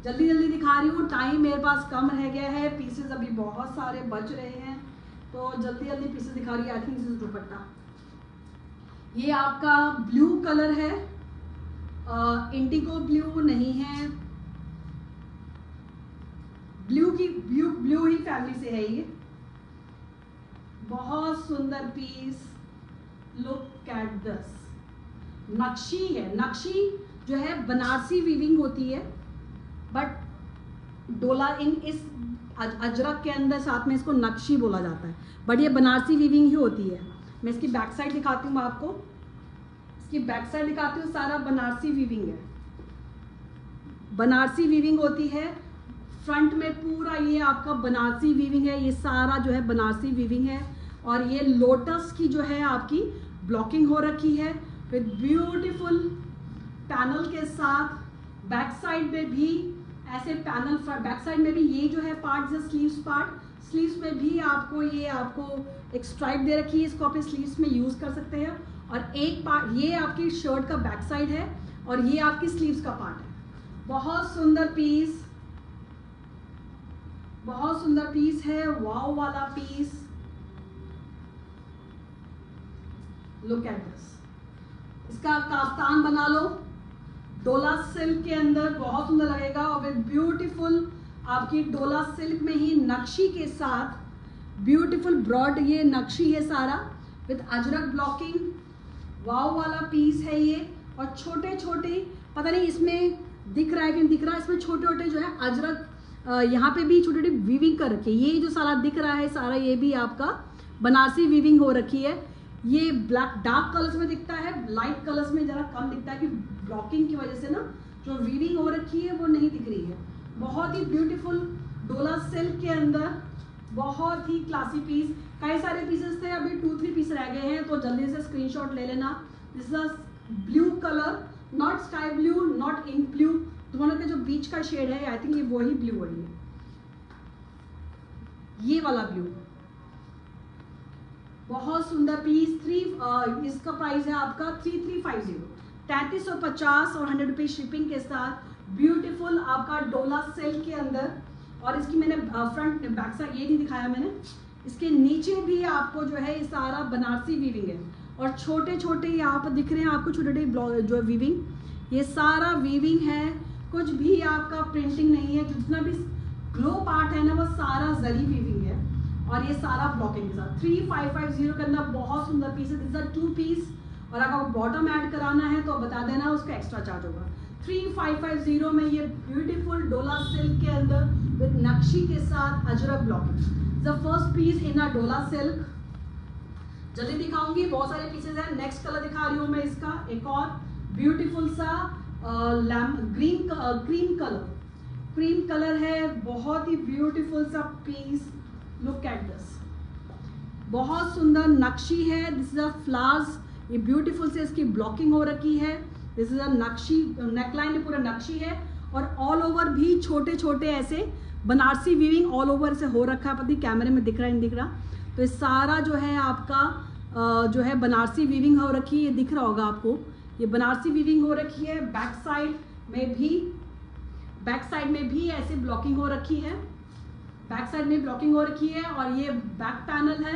जल्दी जल्दी दिखा रही हूँ, टाइम मेरे पास कम रह गया है, पीसेस अभी बहुत सारे बच रहे हैं, तो जल्दी जल्दी पीसेस दिखा रही है। आई थिंक दिस इज दुपट्टा। ये आपका ब्लू कलर है, इंडिगो ब्लू नहीं है, ब्लू ही फैमिली से है ये। बहुत सुंदर पीस, लुक एट दिस। नक्शी है। नक्शी जो है बनारसी वीविंग होती है, बट डोला इन इस अजरक के अंदर साथ में इसको नक्शी बोला जाता है, बट ये बनारसी वीविंग ही होती है। मैं इसकी बैक साइड दिखाती हूँ आपको, इसकी बैक साइड दिखाती हूँ, सारा बनारसी वीविंग है, बनारसी वीविंग होती है। फ्रंट में पूरा ये आपका बनारसी वीविंग है, ये सारा जो है बनारसी वीविंग है। और ये लोटस की जो है आपकी ब्लॉकिंग हो रखी है विद ब्यूटीफुल पैनल के साथ। बैक साइड में भी ऐसे पैनल, बैक साइड में भी ये जो है पार्ट है स्लीव्स पार्ट, स्लीव्स में भी आपको ये आपको एक स्ट्राइप दे रखी है, इसको आप स्लीव्स में यूज कर सकते हैं। और एक पार्ट ये आपकी शर्ट का बैक साइड है और ये आपकी स्लीव्स का पार्ट है। बहुत सुंदर पीस, बहुत सुंदर पीस है, वाव वाला पीस। लुक एट दिस, इसका काफ्तान बना लो डोला सिल्क के अंदर, बहुत सुंदर लगेगा। और विद ब्यूटीफुल आपकी डोला सिल्क में ही नक्शी के साथ ब्यूटीफुल ब्रॉड ये नक्शी है सारा विद अजरक ब्लॉकिंग, वाव वाला पीस है ये। और छोटे छोटे, पता नहीं इसमें दिख रहा है कि नहीं दिख रहा है, इसमें छोटे छोटे जो है अजरक यहाँ पे भी छोटी छोटी वीविंग कर रखी है। ये जो सारा दिख रहा है सारा ये भी आपका बनारसी वीविंग हो रखी है। ये ब्लैक डार्क कलर्स में दिखता है, लाइट कलर्स में जरा कम दिखता है कि ब्लॉकिंग की वजह से ना जो वीविंग हो रखी है वो नहीं दिख रही है। बहुत ही ब्यूटीफुल डोला सिल्क के अंदर, बहुत ही क्लासी पीस। कई सारे पीसेस थे, अभी 2-3 पीस रह गए हैं, तो जल्दी से स्क्रीनशॉट ले लेना। This is blue colour, not sky blue, not ink blue, दोनों के जो बीच का शेड है आई थिंक ये वही ब्लू है, ये वाला ब्लू। बहुत सुंदर पीस। इसका प्राइस है आपका 3350, 3350 और 100 रुपीज शिपिंग के साथ। ब्यूटीफुल आपका डोला सिल्क के अंदर। और इसकी मैंने फ्रंट बैक साइड ये नहीं दिखाया मैंने, इसके नीचे भी आपको जो है ये सारा बनारसी वीविंग है। और छोटे छोटे यहाँ पर दिख रहे हैं आपको छोटे छोटे जो वीविंग, ये सारा वीविंग है, कुछ भी आपका प्रिंटिंग नहीं है। जितना भी ग्लो पार्ट है ना वो सारा जरी वीविंग है। और ये सारा ब्लॉकिंग के साथ 3550 के अंदर बहुत सुंदर पीस है। This are 2 piece. और अगर आपको बॉटम ऐड कराना है तो बता देना, उसका एक्स्ट्रा चार्ज होगा। 3550 में ये ब्यूटीफुल डोला सिल्क के अंदर विद नक्शी के साथ ajrak blocking. The first piece in a Dola silk. जल्दी दिखाऊंगी, बहुत सारे पीसेज हैं। नेक्स्ट कलर दिखा रही हूँ मैं इसका, एक और ब्यूटीफुल सा क्रीम कलर है, बहुत ही ब्यूटीफुल सा पीस। लुक एट दिस, बहुत सुंदर नक्शी है। दिस इज अ फ्लावर्स, ये ब्यूटीफुल से इसकी ब्लॉकिंग हो रखी है। दिस इज अ नक्शी, नेकलाइन में पूरा नक्शी है। और ऑल ओवर भी छोटे छोटे ऐसे बनारसी वीविंग ऑल ओवर से हो रखा है। पता नहीं कैमरे में दिख रहा है नहीं दिख रहा, तो ये सारा जो है आपका जो है बनारसी वीविंग हो रखी है, ये दिख रहा होगा आपको, ये बनारसी वीविंग हो रखी है। बैक साइड में भी ऐसे ब्लॉकिंग हो रखी है, बैक साइड में ब्लॉकिंग हो रखी है। और ये बैक पैनल है,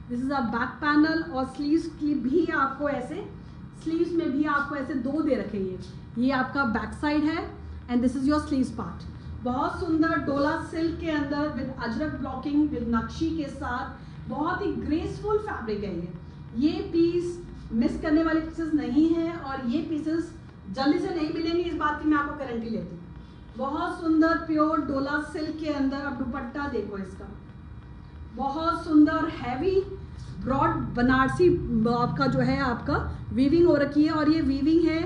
this is a back panel. और स्लीव्स की भी आपको ऐसे, स्लीव्स में भी आपको ऐसे 2 दे रखे हैं। ये आपका बैक साइड है and this is your sleeves part. बहुत सुंदर डोला सिल्क के अंदर with Ajrak blocking with nakshi के साथ, बहुत ही ग्रेसफुल फैब्रिक है ये पीस मिस करने वाले पीसेस नहीं है। और ये पीसेस जल्दी से नहीं मिलेंगे, इस बात की मैं आपको गारंटी लेती हूँ। बहुत सुंदर प्योर डोला सिल्क के अंदर। अब दुपट्टा देखो इसका, बहुत सुंदर हैवी ब्रॉड बनारसी आपका जो है आपका वीविंग हो रखी है। और ये वीविंग है,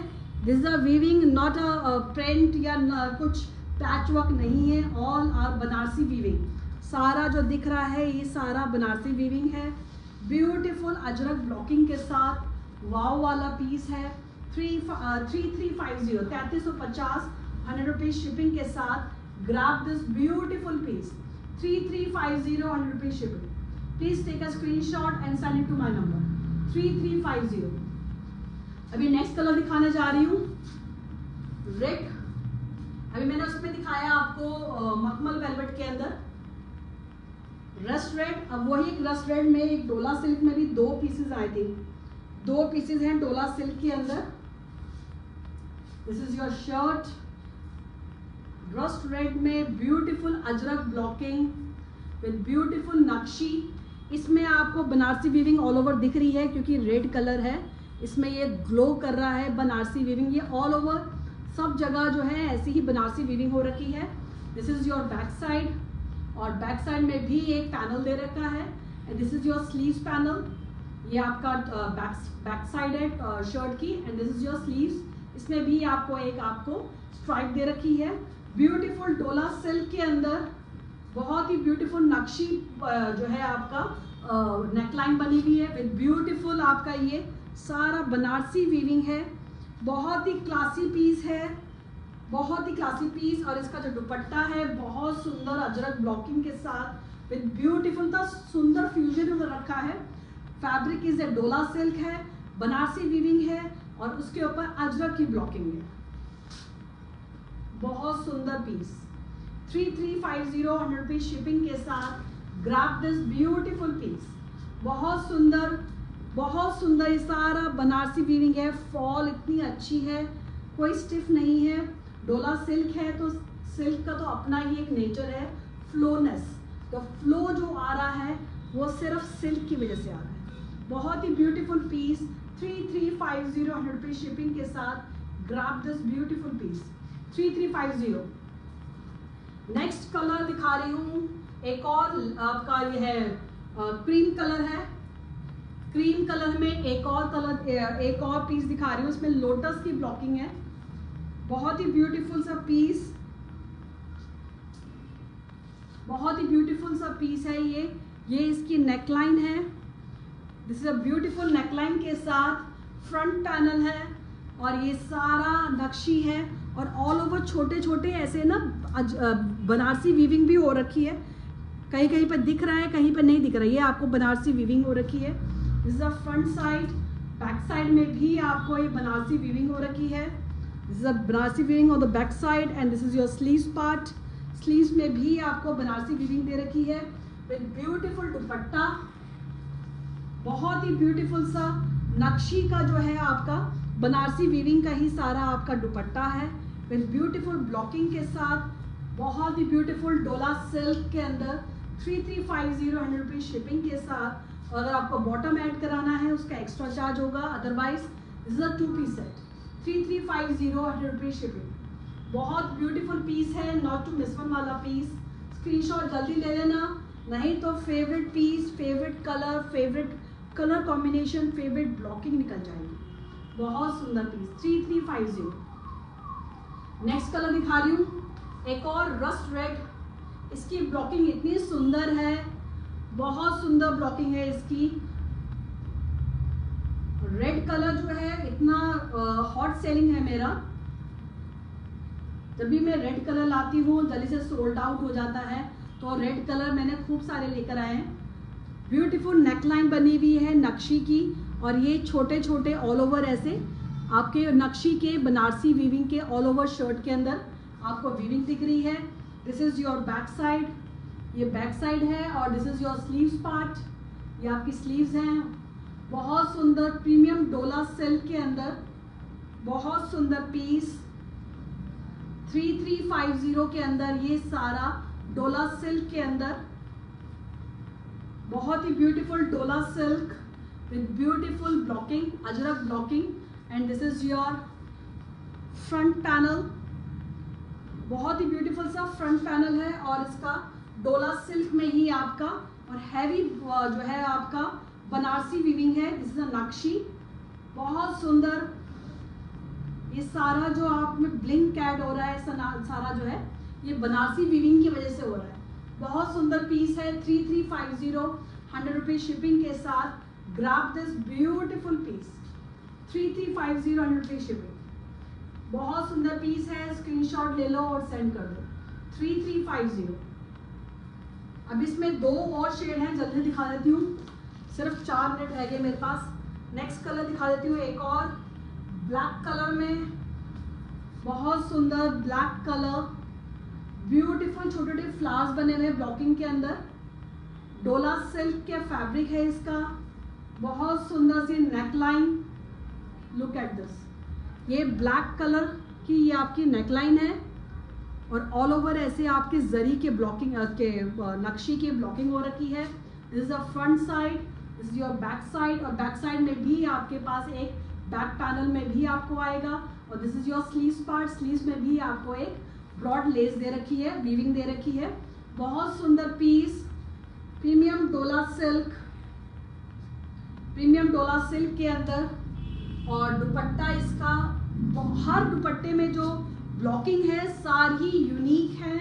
this is a weaving, not a print या कुछ पैच वर्क नहीं है, ऑल आर बनारसी वीविंग। सारा जो दिख रहा है ये सारा बनारसी वीविंग है, ब्यूटीफुल अजरक ब्लॉकिंग के साथ, वाव वाला पीस है। 3350, 3350, 100 रुपीज शिपिंग के साथ। Grab this beautiful piece, 3350, 100 rupees shipping. Please take a screenshot and send it to my number 3350। अभी नेक्स्ट कलर दिखाने जा रही हूँ, रेड। अभी मैंने उसमें दिखाया आपको मखमल वेलवेट के अंदर रस्ट रेड। अब वही एक रस्ट रेड में एक डोला सिल्क में भी 2 पीसेस आए थे, 2 पीसेस हैं डोला सिल्क के अंदर। This is your shirt, rust red में beautiful ajrak blocking with beautiful nakshi. इसमें आपको बनारसी वीविंग ऑल ओवर दिख रही है क्योंकि रेड कलर है, इसमें ये ग्लो कर रहा है बनारसी वीविंग। ये ऑल ओवर सब जगह जो है ऐसी ही बनारसी वीविंग हो रखी है। This is your back side, और बैक साइड में भी एक पैनल दे रखा है and this is your sleeves panel. ये आपका बैक साइड है शर्ट की and this is your sleeves. इसमें भी आपको स्ट्राइप दे रखी है। ब्यूटीफुल डोला सिल्क के अंदर बहुत ही ब्यूटीफुल नक्शी जो है आपका नेकलाइन बनी हुई है विद ब्यूटीफुल आपका ये सारा बनारसी वीविंग है। बहुत ही क्लासी पीस है, बहुत ही क्लासी पीस। और इसका जो दुपट्टा है बहुत सुंदर अजरक ब्लॉकिंग के साथ विद ब्यूटीफुल था सुंदर फ्यूजन उधर रखा है। फैब्रिक इज ए डोला सिल्क है, बनारसी वीविंग है और उसके ऊपर अजरक की ब्लॉकिंग है। बहुत सुंदर पीस 3350 100 रुपीज शिपिंग के साथ। Grab this beautiful piece. बहुत सुंदर, बहुत सुंदर ये सारा बनारसी वीविंग है। फॉल इतनी अच्छी है, कोई स्टिफ नहीं है। डोला सिल्क है तो सिल्क का तो अपना ही एक नेचर है, फ्लोनेस। तो फ्लो जो आ रहा है वो सिर्फ सिल्क की वजह से आ रहा है। बहुत ही ब्यूटीफुल पीस 3350 100 रुपीज शिपिंग के साथ। Grab this beautiful piece 3350। Next colour दिखा रही हूँ, एक और आपका ये है क्रीम कलर है। क्रीम कलर में एक और पीस दिखा रही हूँ, इसमें लोटस की ब्लॉकिंग है। बहुत ही ब्यूटीफुल सा पीस, बहुत ही ब्यूटीफुल सा पीस है ये इसकी नेकलाइन है। This is a beautiful neckline के साथ फ्रंट पैनल है और ये सारा नक्शी है और ऑल ओवर छोटे छोटे ऐसे ना बनारसी वीविंग भी हो रखी है। कहीं कहीं पर दिख रहा है, कहीं पर नहीं दिख रहा है। ये आपको बनारसी वीविंग हो रखी है। This is a front side. Back side में भी आपको ये बनारसी वीविंग हो रखी है। This is a Banarasi weaving on the back side and this is your sleeves part. Sleeves में भी आपको बनारसी वीविंग दे रखी है विद ब्यूटीफुल दुपट्टा। बहुत ही ब्यूटीफुल सा नक्शी का जो है आपका बनारसी वीविंग का ही सारा आपका दुपट्टा है विद ब्यूटीफुल ब्लॉकिंग के साथ। बहुत ही ब्यूटीफुल डोला सिल्क के अंदर 3350 100 रुपीज शिपिंग के साथ। और अगर आपको बॉटम ऐड कराना है उसका एक्स्ट्रा चार्ज होगा, otherwise this is a 2 piece set 3350 100 rupees shipping. बहुत ब्यूटीफुल पीस है, नॉट टू मिस वन वाला पीस। स्क्रीनशॉट जल्दी ले लेना, नहीं तो favourite piece, favourite colour combination, favourite blocking निकल जाएगी। बहुत सुंदर पीस 3350। नेक्स्ट कलर दिखा रही हूँ, एक और रस्ट रेड। इसकी ब्लॉकिंग इतनी सुंदर है, बहुत सुंदर ब्लॉकिंग है इसकी। रेड कलर जो है इतना हॉट सेलिंग है मेरा। जब भी मैं रेड कलर लाती हूँ जल्दी से सोल्ड आउट हो जाता है, तो रेड कलर मैंने खूब सारे लेकर आए हैं। ब्यूटीफुल नेकलाइन बनी हुई है नक्शी की और ये छोटे छोटे ऑल ओवर ऐसे आपके नक्शी के बनारसी वीविंग के ऑल ओवर शर्ट के अंदर आपको वीविंग दिख रही है। This is your back side, ये बैक साइड है और this is your sleeves part. ये आपकी स्लीव्स हैं। बहुत सुंदर प्रीमियम डोला सिल्क के अंदर बहुत सुंदर पीस 3350 के अंदर। ये सारा डोला सिल्क के अंदर बहुत ही ब्यूटीफुल डोला silk with beautiful blocking, Ajrak blocking and this is your front panel. बहुत ही ब्यूटीफुल सा फ्रंट पैनल है और इसका डोला सिल्क में ही आपका और हैवी जो है आपका बनारसी वीविंग है। दिस इज अ नक्शी, बहुत सुंदर। ये सारा जो आप में ब्लिंक ऐड हो रहा है सारा जो है ये बनारसी वीविंग की वजह से हो रहा है। बहुत सुंदर पीस है 3350 100 रुपीज शिपिंग के साथ। Grab this beautiful piece 3350 100 rupees shipping. बहुत सुंदर पीस है, स्क्रीनशॉट ले लो और सेंड कर दो 3350। अब इसमें 2 और शेड हैं, जल्दी दिखा देती हूँ, सिर्फ 4 मिनट रह गए मेरे पास। नेक्स्ट कलर दिखा देती हूँ, एक और ब्लैक कलर में। बहुत सुंदर ब्लैक कलर, ब्यूटीफुल छोटे छोटे फ्लावर्स बने हुए ब्लॉकिंग के अंदर। डोला सिल्क के फैब्रिक है इसका। बहुत सुंदर सी नेकलाइन, लुक एट दिस। ये ब्लैक कलर की ये आपकी नेकलाइन है और ऑल ओवर ऐसे आपके जरी के ब्लॉकिंग के नक्शी की ब्लॉकिंग हो रखी है। This is the front side. This is your back side, और बैक साइड में भी आपके पास एक बैक पैनल में भी आपको आएगा, और this is your sleeves part, sleeves में भी आपको एक ब्रॉड लेस दे रखी है, वीविंग दे रखी है। बहुत सुंदर पीस, प्रीमियम डोला सिल्क, प्रीमियम डोला सिल्क के अंदर, और दुपट्टा इसका, हर दुपट्टे में जो ब्लॉकिंग है सारी यूनिक है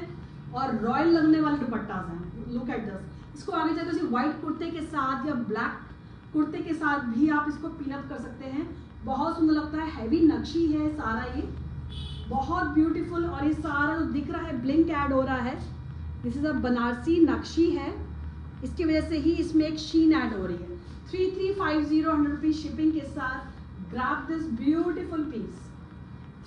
और रॉयल लगने वाले दुपट्टास हैं। लुक एट दिस, इसको आगे जाकर सिर्फ व्हाइट कुर्ते के साथ या ब्लैक कुर्ते के साथ भी आप इसको पिन अप कर सकते हैं, बहुत सुंदर लगता है। हैवी नक्शी है सारा, ये बहुत ब्यूटीफुल, और ये सारा जो दिख रहा है ब्लिंक ऐड हो रहा है, दिस इज अ बनारसी नक्शी है, इसकी वजह से ही इसमें एक शीन ऐड हो रही है। 3350 100 रुपीज शिपिंग के साथ, grab this beautiful piece,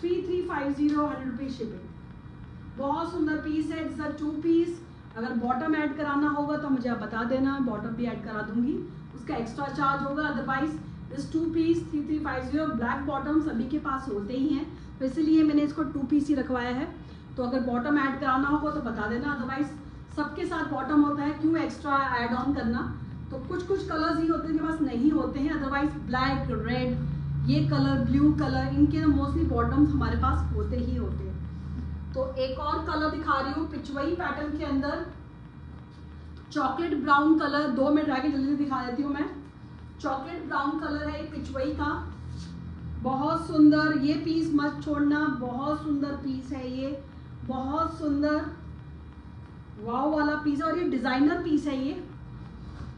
3350 100 rupees shipping. बहुत सुंदर पीस है, इट्स अ 2 पीस। अगर बॉटम ऐड कराना होगा तो मुझे आप बता देना, बॉटम भी ऐड करा दूंगी, उसका एक्स्ट्रा चार्ज होगा। Otherwise this 2 piece 3350, black bottom सभी के पास होते ही हैं, तो इसलिए मैंने इसको 2 पीस ही रखवाया है। तो अगर बॉटम ऐड कराना होगा तो बता देना, अदरवाइज सबके साथ बॉटम होता है, क्यों एक्स्ट्रा ऐड ऑन करना। तो कुछ कुछ कलर्स ही होते हैं, इनके पास नहीं होते हैं, अदरवाइज ब्लैक, रेड, ये कलर, ब्लू कलर, इनके मोस्टली बॉटम्स हमारे पास होते ही होते हैं। तो एक और कलर दिखा रही हूँ पिचवई पैटर्न के अंदर, चॉकलेट ब्राउन कलर, 2 मिनट आगे जल्दी दिखा देती हूँ मैं। चॉकलेट ब्राउन कलर है पिचवई का, बहुत सुंदर, ये पीस मत छोड़ना, बहुत सुंदर पीस है ये, बहुत सुंदर वाव वाला पीस है, और ये डिजाइनर पीस है। ये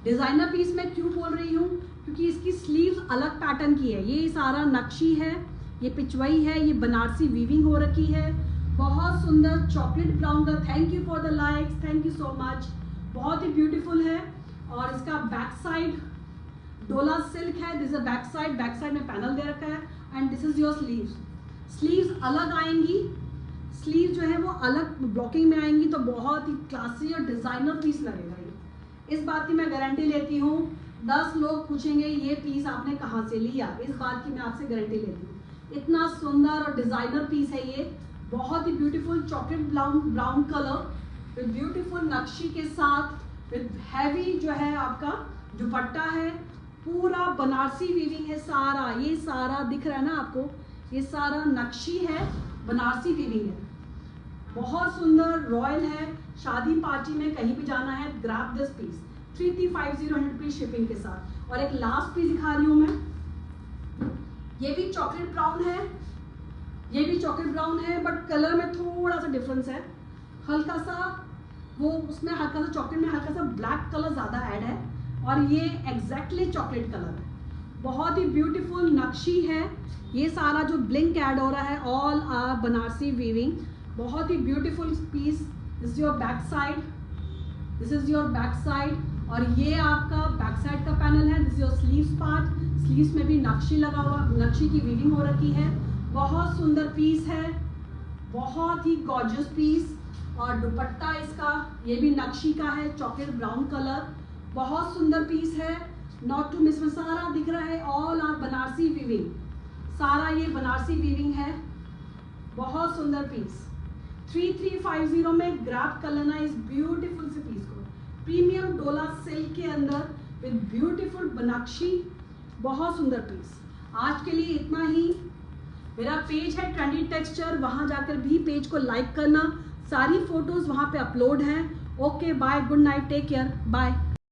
डिजाइनर पीस मैं क्यों बोल रही हूँ, क्योंकि इसकी स्लीव्स अलग पैटर्न की है, ये सारा नक्शी है, ये पिचवई है, ये बनारसी वीविंग हो रखी है, बहुत सुंदर चॉकलेट ब्राउन का। Thank you for the likes, thank you so much, बहुत ही ब्यूटीफुल है। और इसका बैक साइड डोला सिल्क है, दिस इज बैक साइड में पैनल दे रखा है, and this is your sleeves. Sleeves अलग आएंगी, स्लीव जो है वो अलग ब्लॉकिंग में आएंगी, तो बहुत ही क्लासी और डिजाइनर पीस लगेगा ये, इस बात की मैं गारंटी लेती हूँ। 10 लोग पूछेंगे ये पीस आपने कहाँ से लिया, इस बात की मैं आपसे गारंटी लेती हूँ। इतना सुंदर और डिजाइनर पीस है ये, बहुत ही beautiful chocolate brown colour with beautiful nakshi के साथ, विद हैवी जो है आपका दुपट्टा है, पूरा बनारसी वीविंग है सारा, ये सारा दिख रहा है ना आपको, ये सारा नक्शी है, बनारसी वीविंग है, बहुत सुंदर रॉयल है। शादी पार्टी में कहीं भी जाना है, grab this piece, 3350 100 rupees shipping के साथ। और एक लास्ट पीस दिखा रही हूँ मैं, ये भी चॉकलेट ब्राउन है, ये भी चॉकलेट ब्राउन है, बट कलर में थोड़ा सा डिफरेंस है, हल्का सा वो उसमें हल्का सा चॉकलेट में हल्का सा ब्लैक कलर ज़्यादा ऐड है, और ये एग्जैक्टली चॉकलेट कलर है, बहुत ही ब्यूटीफुल नक्शी है, ये सारा जो ब्लिंक ऐड हो रहा है ऑल आर बनारसी वीविंग, बहुत ही beautiful piece. This is your back side, this is your back side, और ये आपका बैक साइड का पैनल है, this is your sleeves part, sleeves में भी नक्शी लगा हुआ, नक्शी की वीविंग हो रखी है, बहुत सुंदर पीस है, बहुत ही गॉर्जियस पीस। और दुपट्टा इसका ये भी नक्शी का है, चॉकलेट ब्राउन कलर, बहुत सुंदर पीस है, नॉट टू मिस में सारा दिख रहा है, ऑल आर बनारसी वीविंग, सारा ये बनारसी वीविंग है, बहुत सुंदर पीस। 3350 में ग्रैब कर लेना इस ब्यूटीफुल से पीस को, प्रीमियम डोला सिल्क के अंदर विद ब्यूटीफुल बनारसी, बहुत सुंदर पीस। आज के लिए इतना ही। मेरा पेज है ट्रेंडी टेक्सचर, वहां जाकर भी पेज को लाइक करना, सारी फोटोज वहां पे अपलोड हैं। Okay bye, good night, take care, bye.